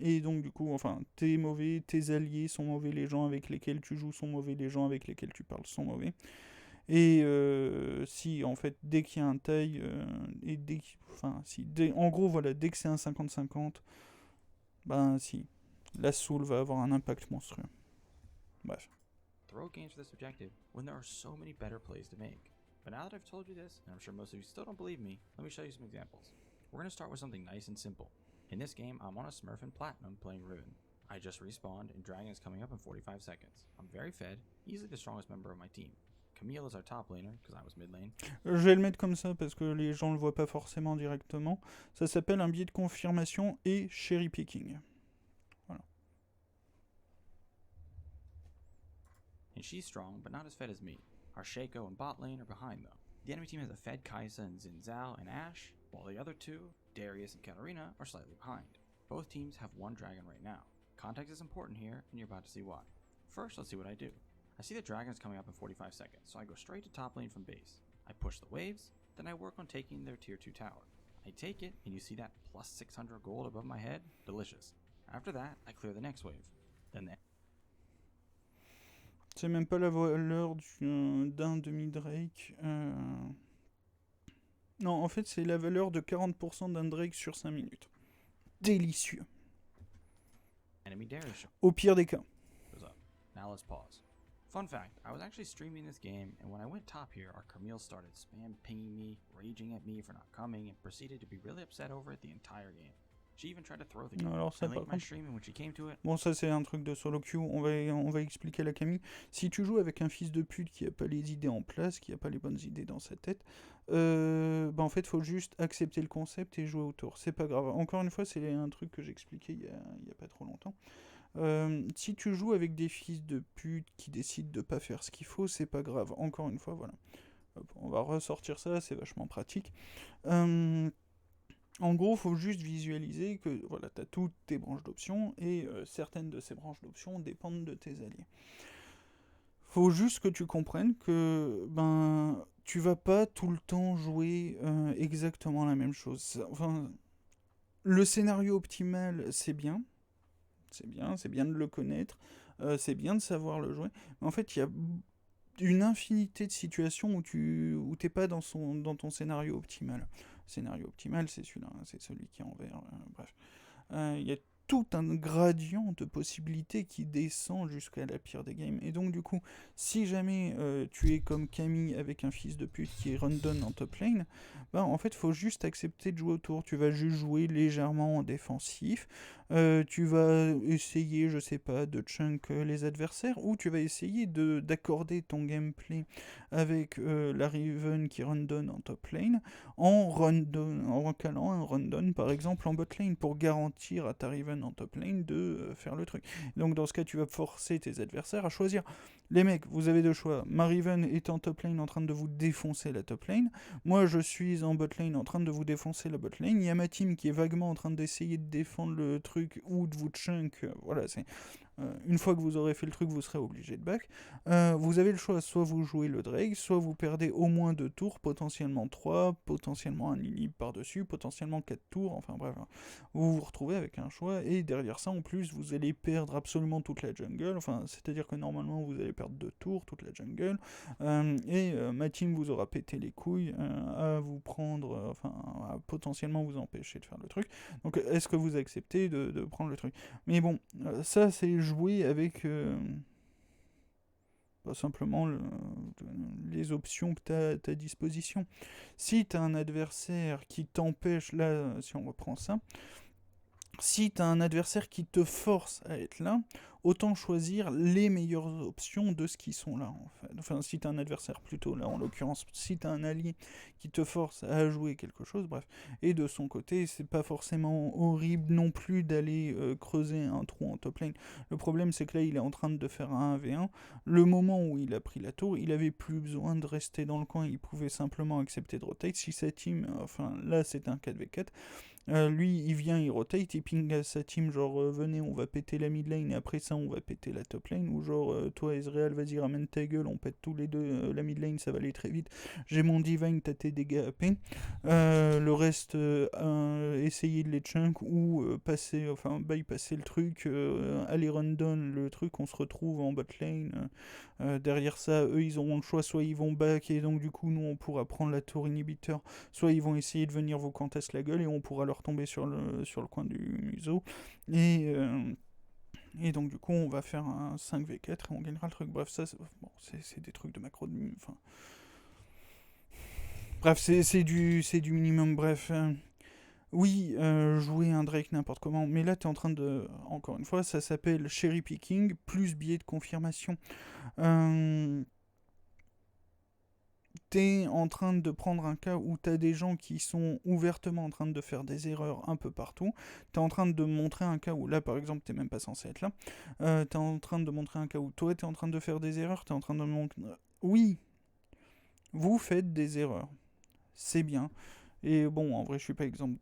Et donc, du coup, enfin, t'es mauvais, tes alliés sont mauvais, les gens avec lesquels tu joues sont mauvais, les gens avec lesquels tu parles sont mauvais. Et si, en fait, dès qu'il y a un taille, et enfin, si, en gros, voilà, dès que c'est un 50-50, ben si, la soul va avoir un impact monstrueux. Bref. Throw games for this objective when there are so many better plays to make. But now that I've told you this, and I'm sure most of you still don't believe me, let me show you some examples. We're going to start with something nice and simple. In this game, I'm on a Smurf in Platinum playing Ruin. I just respawned, and Dragon is coming up in 45 seconds. I'm very fed, easily the strongest member of my team. Camille is our top laner, because I was mid lane. Je vais le mettre comme ça parce que les gens le voient pas forcément directement. Ça s'appelle un biais de confirmation et cherry picking. Voilà. And she's strong, but not as fed as me. Our Shaco and bot lane are behind, though. The enemy team has a fed Kaisa and Xin Zhao and Ashe, while the other two, Darius and Katarina, are slightly behind. Both teams have one dragon right now. Context is important here, and you're about to see why. First, let's see what I do. I see the dragon is coming up in 45 seconds, so I go straight to top lane from base. I push the waves, then I work on taking their tier 2 tower. I take it, and you see that plus 600 gold above my head? Delicious. After that, I clear the next wave. Then the C'est même pas la valeur d'un demi-Drake. Non, en fait, c'est la valeur de 40% d'un Drake sur 5 minutes. Délicieux. enemy Darius Au pire des cas. goes up. Now let's pause. Fun fact, I was actually streaming this game, and when I went top here, our Camille started spam pinging me, raging at me for not coming, and proceeded to be really upset over it the entire game. She even tried to throw the game. Alors ça I par linked my contre... stream, and when she came to it, Bon, ça c'est un truc de solo queue, on va expliquer à la Camille. Si tu joues avec un fils de pute qui a pas les idées en place, qui a pas les bonnes idées dans sa tête, bah en fait faut juste accepter le concept et jouer autour. C'est pas grave. Encore une fois, c'est un truc que j'expliquais il y a pas trop longtemps. Si tu joues avec des fils de pute qui décident de pas faire ce qu'il faut, c'est pas grave. Encore une fois, voilà. Hop, on va ressortir ça, c'est vachement pratique. En gros, faut juste visualiser que voilà, tu as toutes tes branches d'options et certaines de ces branches d'options dépendent de tes alliés. Faut juste que tu comprennes que ben tu vas pas tout le temps jouer exactement la même chose. Enfin, le scénario optimal, c'est bien de le connaître, c'est bien de savoir le jouer. Mais en fait, il y a une infinité de situations où t'es pas dans ton scénario optimal. Le scénario optimal, c'est celui-là, hein, c'est celui qui est en vert. Bref. Il y a tout un gradient de possibilités qui descend jusqu'à la pire des games. Et donc, du coup, si jamais tu es comme Camille avec un fils de pute qui est run-down en top lane, bah, en fait, faut juste accepter de jouer autour. Tu vas juste jouer légèrement en défensif. Tu vas essayer, je sais pas, de chunk les adversaires, ou tu vas essayer d'accorder ton gameplay avec la Riven qui run-down en top lane en calant un run-down par exemple en bot lane pour garantir à ta Riven en top lane de faire le truc. Donc dans ce cas, tu vas forcer tes adversaires à choisir. Les mecs, vous avez deux choix. Ma Riven est en top lane en train de vous défoncer la top lane. Moi, je suis en bot lane en train de vous défoncer la bot lane. Il y a ma team qui est vaguement en train d'essayer de défendre le truc ou de vous chunk. Voilà, c'est une fois que vous aurez fait le truc, vous serez obligé de back. Vous avez le choix, soit vous jouez le Drake, soit vous perdez au moins 2 tours, potentiellement 3, potentiellement un inhib par-dessus, potentiellement 4 tours, enfin bref. Vous vous retrouvez avec un choix, et derrière ça, en plus, vous allez perdre absolument toute la jungle, enfin, c'est-à-dire que normalement, vous allez perdre 2 tours, toute la jungle, et ma team vous aura pété les couilles à vous prendre, enfin, à potentiellement vous empêcher de faire le truc. Donc, est-ce que vous acceptez de prendre le truc? Mais bon, ça, c'est jouer avec pas simplement les options que tu as à ta disposition. Si tu as un adversaire qui t'empêche, là, si on reprend ça, si tu as un adversaire qui te force à être là, autant choisir les meilleures options de ce qui sont là, en fait. Enfin, si tu as un adversaire plutôt, là, en l'occurrence, si tu as un allié qui te force à jouer quelque chose, bref. Et de son côté, c'est pas forcément horrible non plus d'aller creuser un trou en top lane. Le problème, c'est que là, il est en train de faire un 1v1. Le moment où il a pris la tour, il avait plus besoin de rester dans le coin, il pouvait simplement accepter de rotate. Si sa team, enfin, là, c'est un 4v4, lui, il vient, il rotate, il ping à sa team, genre, venez, on va péter la mid lane, et après ça, on va péter la top lane, ou genre, toi, Ezreal, vas-y, ramène ta gueule, on pète tous les deux la mid lane, ça va aller très vite. J'ai mon divine, t'as tes dégâts à peine. Le reste, essayer de les chunk, ou passer, enfin, bypasser le truc, aller run down le truc, on se retrouve en bot lane. Derrière ça, eux, ils auront le choix, soit ils vont back, et donc, du coup, nous, on pourra prendre la tour inhibiteur, soit ils vont essayer de venir vous contester la gueule, et on pourra leur tomber sur le coin du museau. Et donc du coup on va faire un 5v4 et on gagnera le truc. Bref, ça bon, c'est des trucs de macro de... Enfin... Bref, c'est du minimum. Bref, oui, jouer un Drake n'importe comment, mais là t'es en train de... Encore une fois, ça s'appelle cherry picking plus biais de confirmation. T'es en train de prendre un cas où t'as des gens qui sont ouvertement en train de faire des erreurs un peu partout. T'es en train de montrer un cas où, là par exemple, t'es même pas censé être là. T'es en train de montrer un cas où toi t'es en train de faire des erreurs. T'es en train de montrer... Oui, vous faites des erreurs. C'est bien. Et bon, en vrai, je suis pas exempt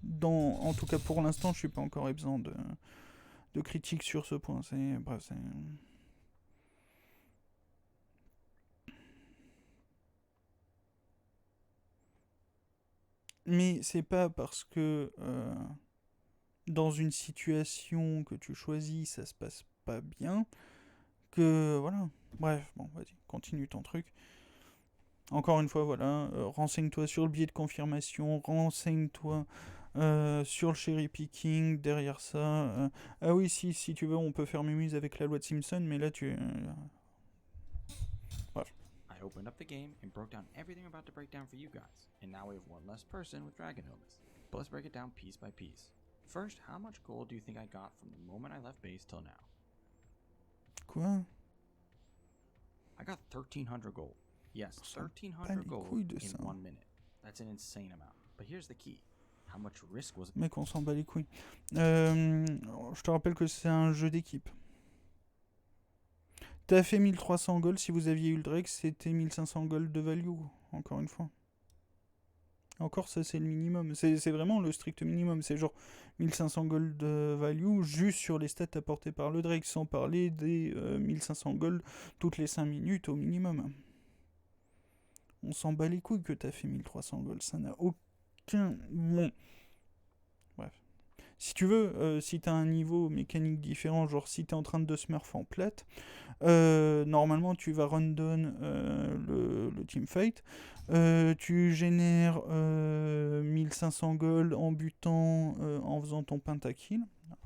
de... En tout cas, pour l'instant, je suis pas encore exempt de critiques sur ce point. Bref, c'est... Mais c'est pas parce que dans une situation que tu choisis, ça se passe pas bien, que voilà. Bref, bon, vas-y, continue ton truc. Encore une fois, voilà, renseigne-toi sur le biais de confirmation, renseigne-toi sur le cherry picking, derrière ça. Ah oui, si tu veux, on peut faire mémuse avec la loi de Simpson, mais là tu... bref. I opened up the game and broke down everything I'm about to break down for you guys, and now we have one less person with dragon helmets. But let's break it down piece by piece. First, how much gold do you think I got from the moment I left base till now? Quoi? I got 1,300 gold. Yes, On s'en bat 1,300 les gold couilles de in ça. 1 minute. That's an insane amount. But here's the key. How much risk was Mec, on s'en bat les couilles. Je te rappelle que c'est un jeu d'équipe. T'as fait 1300 gold, si vous aviez eu le Drake, c'était 1500 gold de value, encore une fois. Encore, ça, c'est le minimum. C'est vraiment le strict minimum. C'est genre 1500 gold de value juste sur les stats apportées par le Drake, sans parler des 1500 gold toutes les 5 minutes au minimum. On s'en bat les couilles que t'as fait 1300 gold. Ça n'a aucun... Bon. Bref. Si tu veux, si t'as un niveau mécanique différent, genre si t'es en train de smurf en plate, normalement tu vas rundown le teamfight, tu génères 1500 gold en butant, en faisant ton pentakill,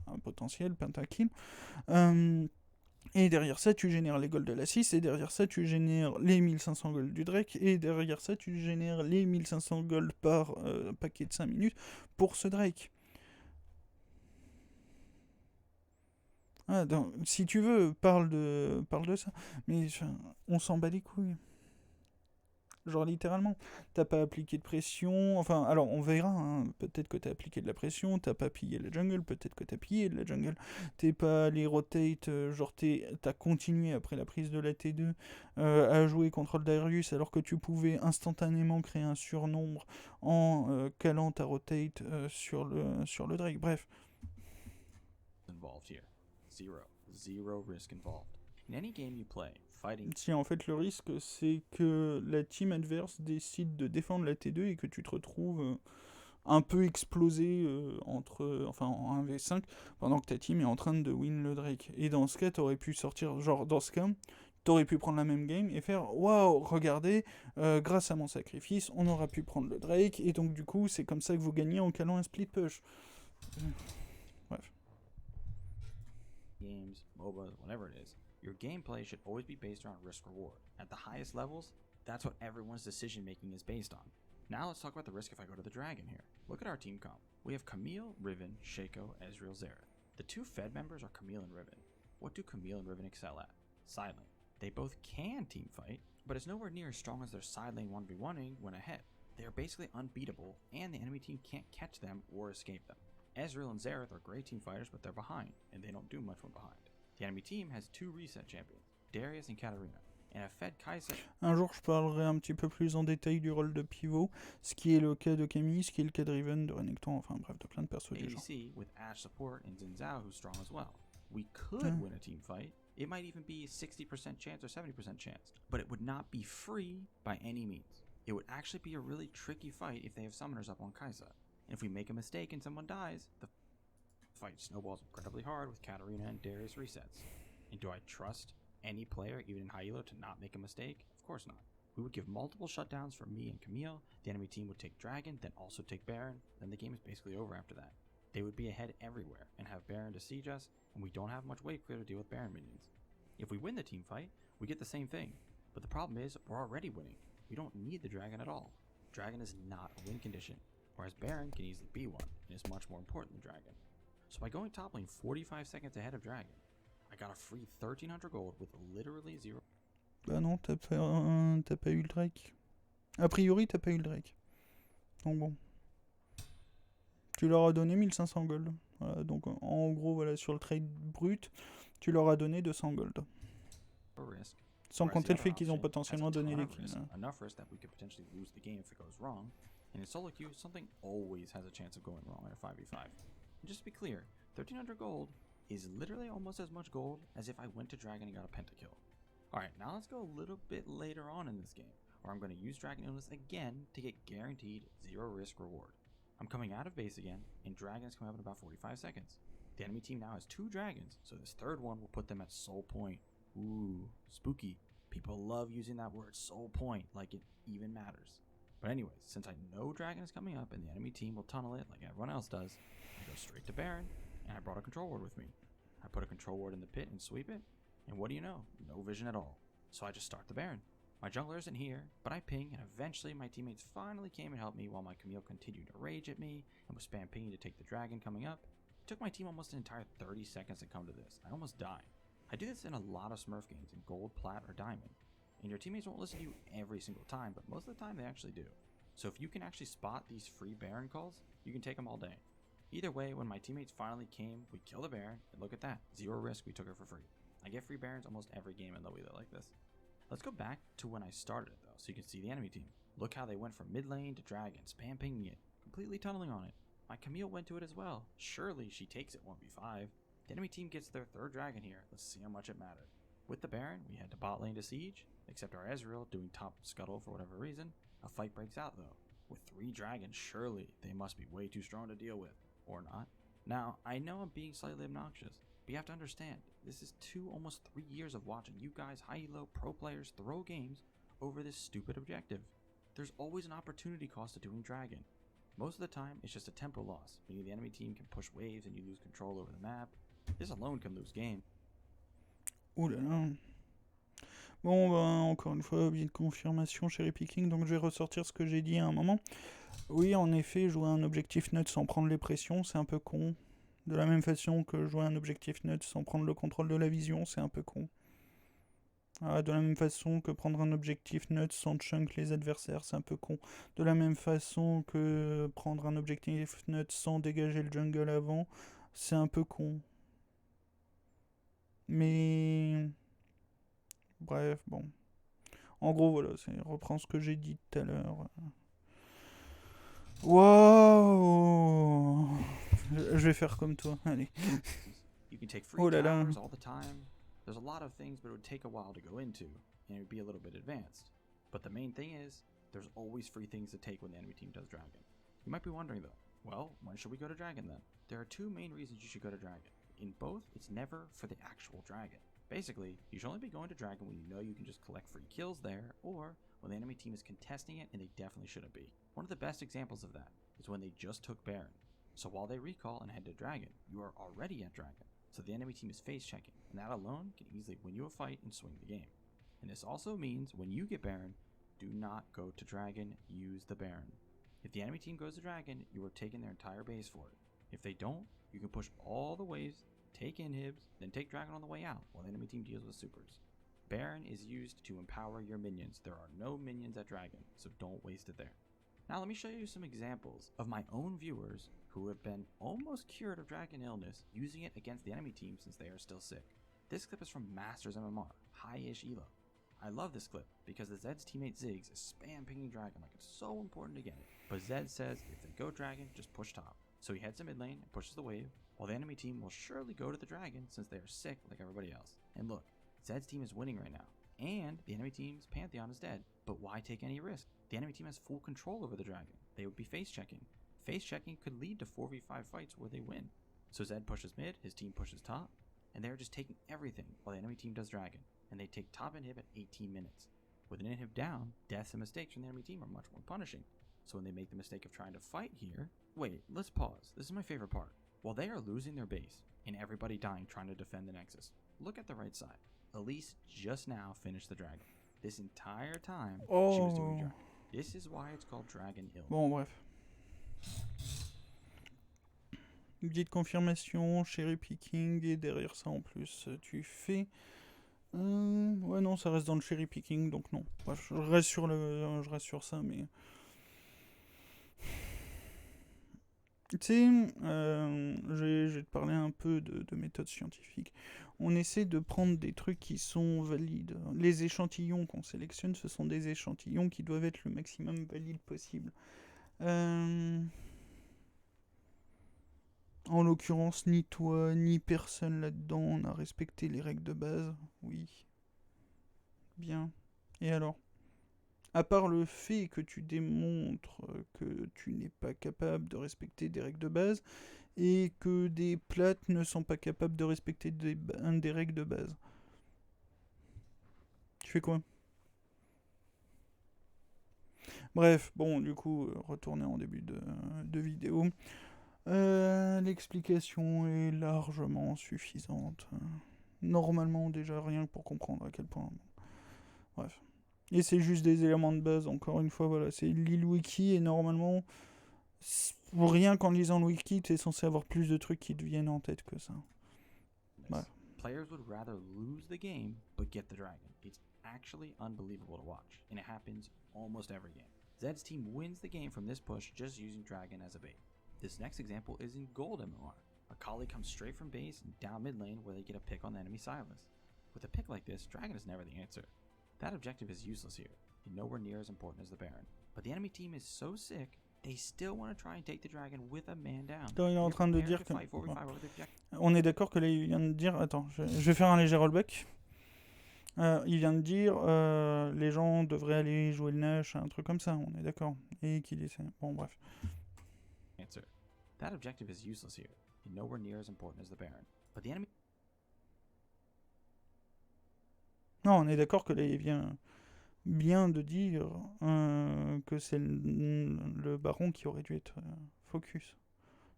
un potentiel pentakill, et derrière ça tu génères les golds de la 6, et derrière ça tu génères les 1500 gold du Drake, et derrière ça tu génères les 1500 gold par paquet de 5 minutes pour ce Drake. Ah, donc, si tu veux, parle de ça. Mais enfin, on s'en bat les couilles. Genre littéralement. T'as pas appliqué de pression. Enfin, alors on verra. Hein. Peut-être que t'as appliqué de la pression. T'as pas pillé la jungle. Peut-être que t'as pillé de la jungle. T'es pas allé rotate. Genre t'as continué après la prise de la T2 à jouer contre le Darius alors que tu pouvais instantanément créer un surnombre en calant ta rotate sur le Drake. Bref. involved here? Zero risk involved. In any game you play, fighting Si en fait le risque c'est que la team adverse décide de défendre la T2 et que tu te retrouves un peu explosé en 1v5 pendant que ta team est en train de win le Drake. Et dans ce cas, t'aurais pu sortir, genre dans ce cas, t'aurais pu prendre la même game et faire waouh, regardez, grâce à mon sacrifice, on aura pu prendre le Drake et donc du coup, c'est comme ça que vous gagnez en calant un split push. Bref. games, MOBAs, whatever it is, your gameplay should always be based around risk reward. At the highest levels, that's what everyone's decision making is based on. Now let's talk about the risk if I go to the dragon here. Look at our team comp. We have Camille, Riven, Shaco, Ezreal, Xerath. The two Fed members are Camille and Riven. What do Camille and Riven excel at? Side lane. They both can team fight, but it's nowhere near as strong as their side lane 1v1ing when ahead. They are basically unbeatable, and the enemy team can't catch them or escape them. Ezreal and Xerath are great team fighters, but they're behind, and they don't do much when behind. The enemy team has two reset champions, Darius and Katarina, and a Fed Kai'Sa. Un jour, je parlerai un petit peu plus en détail du rôle de pivot, ce qui est le cas de Camille, ce qui est le cas de Riven, de Renekton, enfin bref, de plein de persos du genre. ADC with Ashe support and Xin Zhao who's strong as well. We could win a team fight. It might even be a 60% chance or 70% chance, but it would not be free by any means. It would actually be a really tricky fight if they have summoners up on Kai'Sa. And if we make a mistake and someone dies, the fight snowballs incredibly hard with Katarina and Darius resets. And do I trust any player, even in high elo, to not make a mistake? Of course not. We would give multiple shutdowns for me and Camille, the enemy team would take Dragon, then also take Baron, then the game is basically over after that. They would be ahead everywhere and have Baron to siege us, and we don't have much wave clear to deal with Baron minions. If we win the team fight, we get the same thing. But the problem is, we're already winning. We don't need the Dragon at all. Dragon is not a win condition, whereas Baron can easily be one, and is much more important than Dragon. So by going top lane 45 seconds ahead of Dragon, I got a free 1,300 gold with literally zero. Bah non, t'as pas eu le Drake. A priori, t'as pas eu le Drake. Donc bon. Tu leur as donné 1500 gold. Voilà, donc en gros, voilà, sur le trade brut, tu leur as donné 200 gold. Risk. Sans Whereas compter the le fait other qu'ils ont option has potentiellement a donné ton les of kills. risk, enough risk that we could potentially lose the game if it goes wrong. And in solo queue, something always has a chance of going wrong in a 5v5. And just to be clear, 1,300 gold is literally almost as much gold as if I went to Dragon and got a pentakill. Alright, now let's go a little bit later on in this game, where I'm going to use Dragon Illness again to get guaranteed 0 risk reward. I'm coming out of base again, and Dragon's coming up in about 45 seconds. The enemy team now has 2 dragons, so this third one will put them at soul point. Ooh, spooky. People love using that word, soul point, like it even matters. But anyways, since I know Dragon is coming up and the enemy team will tunnel it like everyone else does, I go straight to Baron, and I brought a control ward with me. I put a control ward in the pit and sweep it, and what do you know? No vision at all. So I just start the Baron. My jungler isn't here, but I ping, and eventually my teammates finally came and helped me while my Camille continued to rage at me and was spam pinging to take the dragon coming up. It took my team almost an entire 30 seconds to come to this. I almost died. I do this in a lot of Smurf games in gold, plat, or diamond, and your teammates won't listen to you every single time, but most of the time they actually do. So if you can actually spot these free Baron calls, you can take them all day. Either way, when my teammates finally came, we killed the Baron, and look at that, 0 risk, we took her for free. I get free Barons almost every game in Low Elo like this. Let's go back to when I started it though, so you can see the enemy team. Look how they went from mid lane to dragon, spam pinging it, completely tunneling on it. My Camille went to it as well. Surely she takes it 1v5. The enemy team gets their 3rd dragon here. Let's see how much it mattered. With the Baron, we head to bot lane to siege, except our Ezreal doing top scuttle for whatever reason. A fight breaks out though. With 3 dragons, surely they must be way too strong to deal with. Or not. Now, I know I'm being slightly obnoxious, but you have to understand, this is almost 3 years of watching you guys high-elo pro players throw games over this stupid objective. There's always an opportunity cost to doing dragon. Most of the time, it's just a tempo loss, meaning the enemy team can push waves and you lose control over the map. This alone can lose game. Ouh là là. Bon, ben, encore une fois, biais de confirmation, cherry picking, donc je vais ressortir ce que j'ai dit à un moment. Oui, en effet, jouer un objectif neutre sans prendre les pressions, c'est un peu con. De la même façon que jouer un objectif neutre sans prendre le contrôle de la vision, c'est un peu con. De la même façon que prendre un objectif neutre sans chunk les adversaires, c'est un peu con. De la même façon que prendre un objectif neutre sans dégager le jungle avant, c'est un peu con. Mais... Bref, bon. En gros, voilà, c'est reprendre ce que j'ai dit tout à l'heure. Waouh! Je vais faire comme toi, allez. You can take free towers all the time. There's a lot of things, but it would take a while to go into, and it would be a little bit advanced. But the main thing is, there's always free things to take when the enemy team does dragon. You might be wondering though, well, when should we go to dragon then? There are 2 main reasons you should go to dragon. In both, it's never for the actual dragon. Basically, you should only be going to dragon when you know you can just collect free kills there, or when the enemy team is contesting it and they definitely shouldn't be. One of the best examples of that is when they just took Baron. So while they recall and head to dragon, you are already at dragon. So the enemy team is phase checking, and that alone can easily win you a fight and swing the game. And this also means when you get Baron, do not go to dragon, use the Baron. If the enemy team goes to dragon, you are taking their entire base for it. If they don't, you can push all the waves, take inhibs, then take dragon on the way out while the enemy team deals with supers. Baron is used to empower your minions. There are no minions at dragon, so don't waste it there. Now let me show you some examples of my own viewers who have been almost cured of dragon illness using it against the enemy team since they are still sick. This clip is from Masters MMR, high-ish elo. I love this clip because the Zed's teammate Ziggs is spam pinging dragon like it's so important to get it. But Zed says if they go dragon, just push top. So he heads to mid lane and pushes the wave, while the enemy team will surely go to the dragon since they are sick like everybody else. And look, Zed's team is winning right now, and the enemy team's Pantheon is dead. But why take any risk? The enemy team has full control over the dragon. They would be face checking. Face checking could lead to 4v5 fights where they win. So Zed pushes mid, his team pushes top, and they're just taking everything while the enemy team does dragon, and they take top inhib at 18 minutes. With an inhib down, deaths and mistakes from the enemy team are much more punishing. So when they make the mistake of trying to fight here... Wait, let's pause. This is my favorite part. While they are losing their base, and everybody dying trying to defend the Nexus, look at the right side. Elise just now finished the dragon. This entire time, she was doing dragon. This is why it's called Dragon Ill. Bon, bref. Une petite confirmation, cherry picking, et derrière ça en plus, tu fais... ouais, non, ça reste dans le cherry picking, donc non. Bref, je reste sur ça, mais... Tu sais, je vais te parler un peu de méthode scientifique. On essaie de prendre des trucs qui sont valides. Les échantillons qu'on sélectionne, ce sont des échantillons qui doivent être le maximum valides possible. En l'occurrence, ni toi, ni personne là-dedans n'a respecté les règles de base. Oui. Bien. Et alors ? À part le fait que tu démontres que tu n'es pas capable de respecter des règles de base et que des plates ne sont pas capables de respecter des règles de base. Tu fais quoi ? Bref, bon, du coup, retourner en début de vidéo. L'explication est largement suffisante. Normalement, déjà, rien que pour comprendre à quel point... Bref. Et c'est juste des éléments de base, encore une fois, voilà. C'est lis le wiki et normalement, rien qu'en lisant le wiki, t'es censé avoir plus de trucs qui te viennent en tête que ça. Ouais. Players would rather lose the game but get the dragon. It's actually unbelievable to watch, and it happens almost every game. Zed's team wins the game from this push just using dragon as a bait. This next example is in gold MMR. Akali comes straight from base and down mid lane where they get a pick on the enemy Sylas. With a pick like this, dragon is never the answer. That objective is useless here, and nowhere near as important as the Baron. But the enemy team is so sick, they still want to try and take the dragon with a man down. Il est en train de dire que... On est d'accord que là, il vient de dire... Attends, je vais faire un léger rollback. Il vient de dire les gens devraient aller jouer le Nash, un truc comme ça, on est d'accord. Et qu'il essaie... Bon, bref. Answer. That objective is useless here, and nowhere near as important as the Baron. But the enemy... Non, on est d'accord que là, il vient bien de dire que c'est le baron qui aurait dû être focus.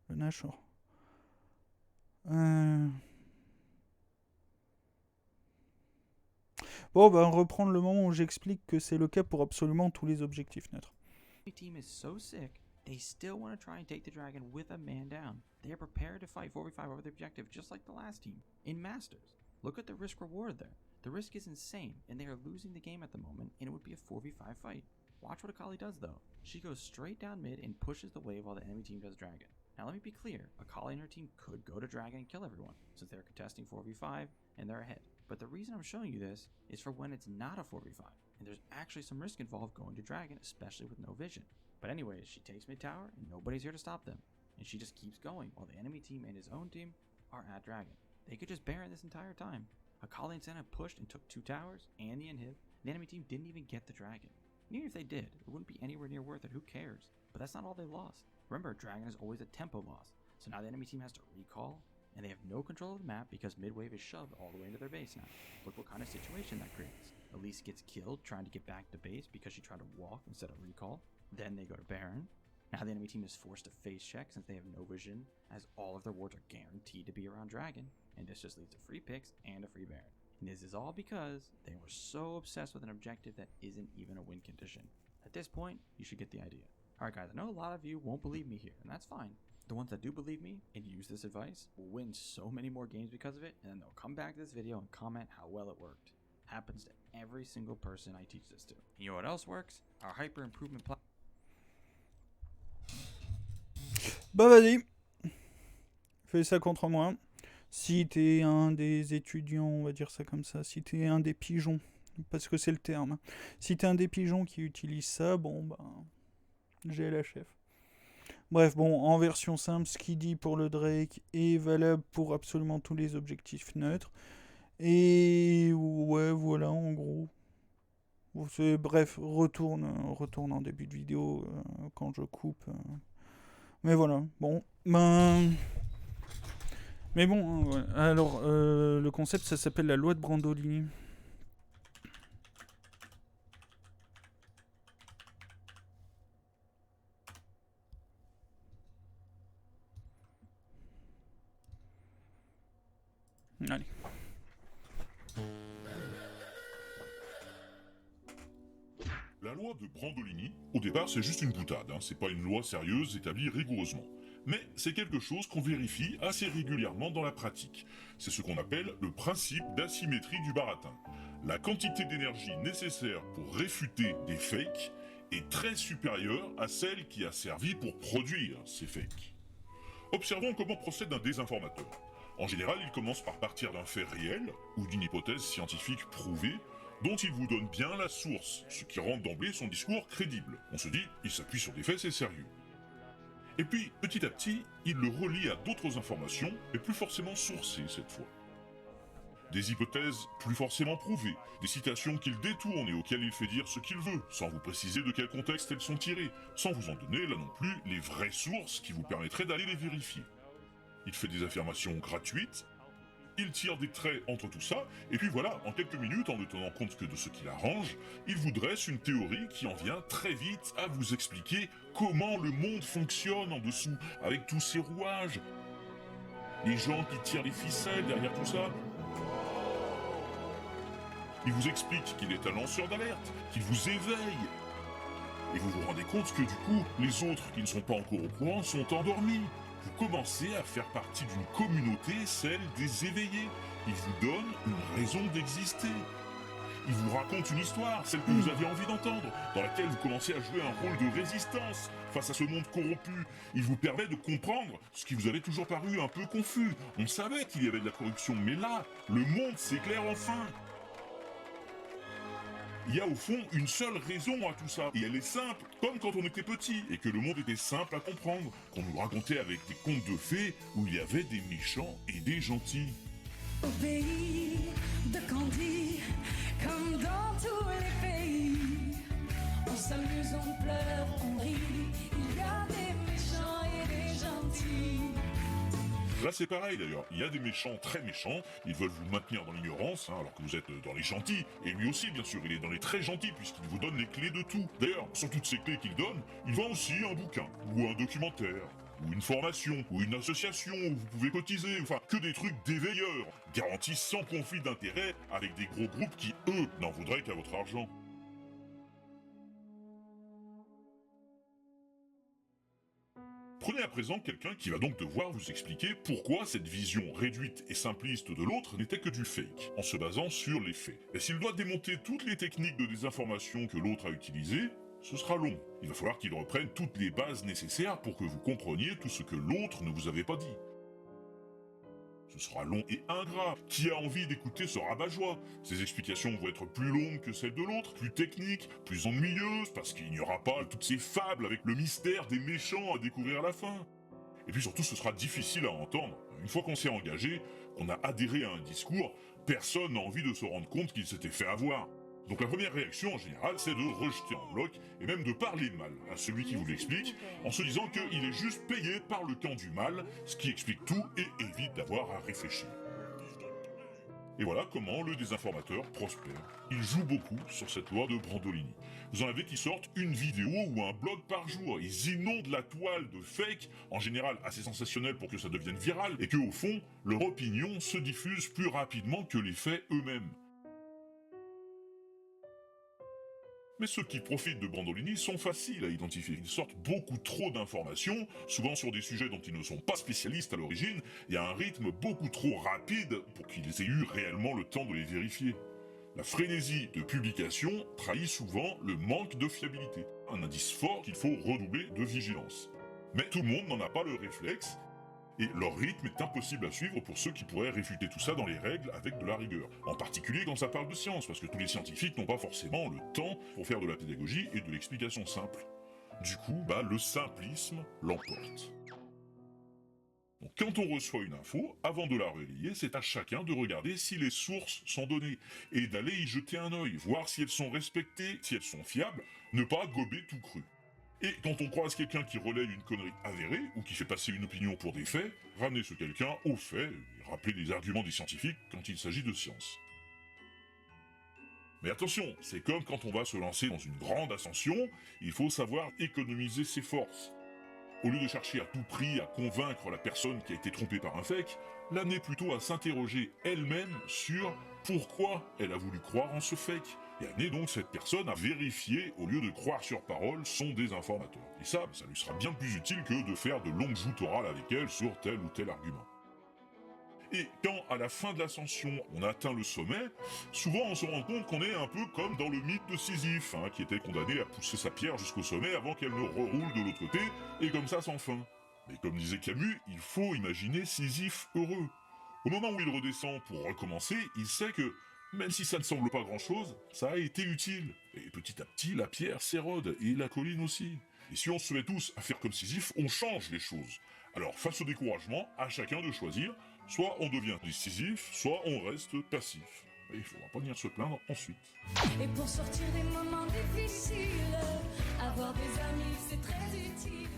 Le Nashor. Bon, bah, reprendre le moment où j'explique que c'est le cas pour absolument tous les objectifs neutres. The team is so sick, they still want to try and take the dragon with a man down. They are prepared to fight 4v5 over the objective just like the last team. In Masters, look at the risk reward there. The risk is insane, and they are losing the game at the moment, and it would be a 4v5 fight. Watch what Akali does though. She goes straight down mid and pushes the wave while the enemy team does dragon. Now let me be clear, Akali and her team could go to dragon and kill everyone, since they're contesting 4v5 and they're ahead. But the reason I'm showing you this is for when it's not a 4v5, and there's actually some risk involved going to dragon, especially with no vision. But anyways, she takes mid tower, and nobody's here to stop them. And she just keeps going, while the enemy team and his own team are at dragon. They could just Baron this entire time. Akali and Senna pushed and took 2 towers, and the inhib. The enemy team didn't even get the dragon. And even if they did, it wouldn't be anywhere near worth it, who cares? But that's not all they lost. Remember, dragon is always a tempo loss, so now the enemy team has to recall, and they have no control of the map because mid-wave is shoved all the way into their base now. Look what kind of situation that creates. Elise gets killed trying to get back to base because she tried to walk instead of recall. Then they go to Baron. Now the enemy team is forced to face check since they have no vision, as all of their wards are guaranteed to be around dragon, and this just leads to free picks and a free Baron. And this is all because they were so obsessed with an objective that isn't even a win condition. At this point, you should get the idea. Alright guys, I know a lot of you won't believe me here, and that's fine. The ones that do believe me and use this advice will win so many more games because of it, and then they'll come back to this video and comment how well it worked. Happens to every single person I teach this to. And you know what else works? Our hyper improvement platform. Bah vas-y, fais ça contre moi. Si t'es un des étudiants, on va dire ça comme ça, si t'es un des pigeons, parce que c'est le terme, si t'es un des pigeons qui utilise ça, bon bah, j'ai la chef. Bref, bon, en version simple, ce qu'il dit pour le Drake est valable pour absolument tous les objectifs neutres. Et ouais, voilà, en gros. Bref, retourne en début de vidéo quand je coupe. Mais voilà, bon, ben... Mais bon, ouais. Alors, le concept, ça s'appelle la loi de Brandolini. Allez. La loi de Brandolini, au départ, c'est juste une boutade, hein. C'est pas une loi sérieuse établie rigoureusement. Mais c'est quelque chose qu'on vérifie assez régulièrement dans la pratique. C'est ce qu'on appelle le principe d'asymétrie du baratin. La quantité d'énergie nécessaire pour réfuter des fakes est très supérieure à celle qui a servi pour produire ces fakes. Observons comment procède un désinformateur. En général, il commence par partir d'un fait réel, ou d'une hypothèse scientifique prouvée, dont il vous donne bien la source, ce qui rend d'emblée son discours crédible. On se dit, il s'appuie sur des faits, c'est sérieux. Et puis, petit à petit, il le relie à d'autres informations, mais plus forcément sourcées cette fois. Des hypothèses plus forcément prouvées, des citations qu'il détourne et auxquelles il fait dire ce qu'il veut, sans vous préciser de quel contexte elles sont tirées, sans vous en donner, là non plus, les vraies sources qui vous permettraient d'aller les vérifier. Il fait des affirmations gratuites, il tire des traits entre tout ça, et puis voilà, en quelques minutes, en ne tenant compte que de ce qu'il arrange, il vous dresse une théorie qui en vient très vite à vous expliquer comment le monde fonctionne en dessous, avec tous ces rouages, les gens qui tirent les ficelles derrière tout ça. Il vous explique qu'il est un lanceur d'alerte, qu'il vous éveille. Et vous vous rendez compte que du coup, les autres qui ne sont pas encore au courant sont endormis. Vous commencez à faire partie d'une communauté, celle des éveillés. Il vous donne une raison d'exister. Il vous raconte une histoire, celle que vous aviez envie d'entendre, dans laquelle vous commencez à jouer un rôle de résistance face à ce monde corrompu. Il vous permet de comprendre ce qui vous avait toujours paru un peu confus. On savait qu'il y avait de la corruption, mais là, le monde s'éclaire enfin. Il y a au fond une seule raison à tout ça, et elle est simple, comme quand on était petit, et que le monde était simple à comprendre, qu'on nous racontait avec des contes de fées où il y avait des méchants et des gentils. Au pays de Candy, comme dans tous les pays, on s'amuse, on pleure, on rit, il y a des méchants et des gentils. Là c'est pareil d'ailleurs, il y a des méchants très méchants, ils veulent vous maintenir dans l'ignorance, alors que vous êtes dans les gentils, et lui aussi bien sûr, il est dans les très gentils puisqu'il vous donne les clés de tout. D'ailleurs, sur toutes ces clés qu'il donne, il vend aussi un bouquin, ou un documentaire, ou une formation, ou une association où vous pouvez cotiser, enfin que des trucs d'éveilleurs, garantis sans conflit d'intérêt avec des gros groupes qui, eux, n'en voudraient qu'à votre argent. Prenez à présent quelqu'un qui va donc devoir vous expliquer pourquoi cette vision réduite et simpliste de l'autre n'était que du fake, en se basant sur les faits. Et s'il doit démonter toutes les techniques de désinformation que l'autre a utilisées, ce sera long. Il va falloir qu'il reprenne toutes les bases nécessaires pour que vous compreniez tout ce que l'autre ne vous avait pas dit. Ce sera long et ingrat. Qui a envie d'écouter ce rabat-joie? Ces explications vont être plus longues que celles de l'autre, plus techniques, plus ennuyeuses, parce qu'il n'y aura pas toutes ces fables avec le mystère des méchants à découvrir à la fin. Et puis surtout, ce sera difficile à entendre. Une fois qu'on s'est engagé, qu'on a adhéré à un discours, personne n'a envie de se rendre compte qu'il s'était fait avoir. Donc la première réaction en général, c'est de rejeter en bloc et même de parler mal à celui qui vous l'explique, en se disant qu'il est juste payé par le camp du mal, ce qui explique tout et évite d'avoir à réfléchir. Et voilà comment le désinformateur prospère. Il joue beaucoup sur cette loi de Brandolini. Vous en avez qui sortent une vidéo ou un blog par jour. Ils inondent la toile de fake, en général assez sensationnel pour que ça devienne viral, et que au fond, leur opinion se diffuse plus rapidement que les faits eux-mêmes. Mais ceux qui profitent de Brandolini sont faciles à identifier. Ils sortent beaucoup trop d'informations, souvent sur des sujets dont ils ne sont pas spécialistes à l'origine, et à un rythme beaucoup trop rapide pour qu'ils aient eu réellement le temps de les vérifier. La frénésie de publication trahit souvent le manque de fiabilité, un indice fort qu'il faut redoubler de vigilance. Mais tout le monde n'en a pas le réflexe, et leur rythme est impossible à suivre pour ceux qui pourraient réfuter tout ça dans les règles avec de la rigueur. En particulier quand ça parle de science, parce que tous les scientifiques n'ont pas forcément le temps pour faire de la pédagogie et de l'explication simple. Du coup, le simplisme l'emporte. Donc, quand on reçoit une info, avant de la relayer, c'est à chacun de regarder si les sources sont données, et d'aller y jeter un œil, voir si elles sont respectées, si elles sont fiables, ne pas gober tout cru. Et quand on croise quelqu'un qui relaye une connerie avérée, ou qui fait passer une opinion pour des faits, ramener ce quelqu'un aux faits, et rappeler les arguments des scientifiques quand il s'agit de science. Mais attention, c'est comme quand on va se lancer dans une grande ascension, il faut savoir économiser ses forces. Au lieu de chercher à tout prix à convaincre la personne qui a été trompée par un fake, l'amener plutôt à s'interroger elle-même sur pourquoi elle a voulu croire en ce fake. Et amener donc cette personne à vérifier, au lieu de croire sur parole, son désinformateur. Et ça lui sera bien plus utile que de faire de longues joutes orales avec elle sur tel ou tel argument. Et quand, à la fin de l'ascension, on atteint le sommet, souvent on se rend compte qu'on est un peu comme dans le mythe de Sisyphe, qui était condamné à pousser sa pierre jusqu'au sommet avant qu'elle ne reroule de l'autre côté, et comme ça sans fin. Mais comme disait Camus, il faut imaginer Sisyphe heureux. Au moment où il redescend pour recommencer, il sait que, même si ça ne semble pas grand-chose, ça a été utile. Et petit à petit, la pierre s'érode, et la colline aussi. Et si on se met tous à faire comme Sisyphe, on change les choses. Alors, face au découragement, à chacun de choisir, soit on devient décisif, soit on reste passif. Et il ne faudra pas venir se plaindre ensuite. Et pour sortir des moments difficiles, avoir des amis c'est très utile.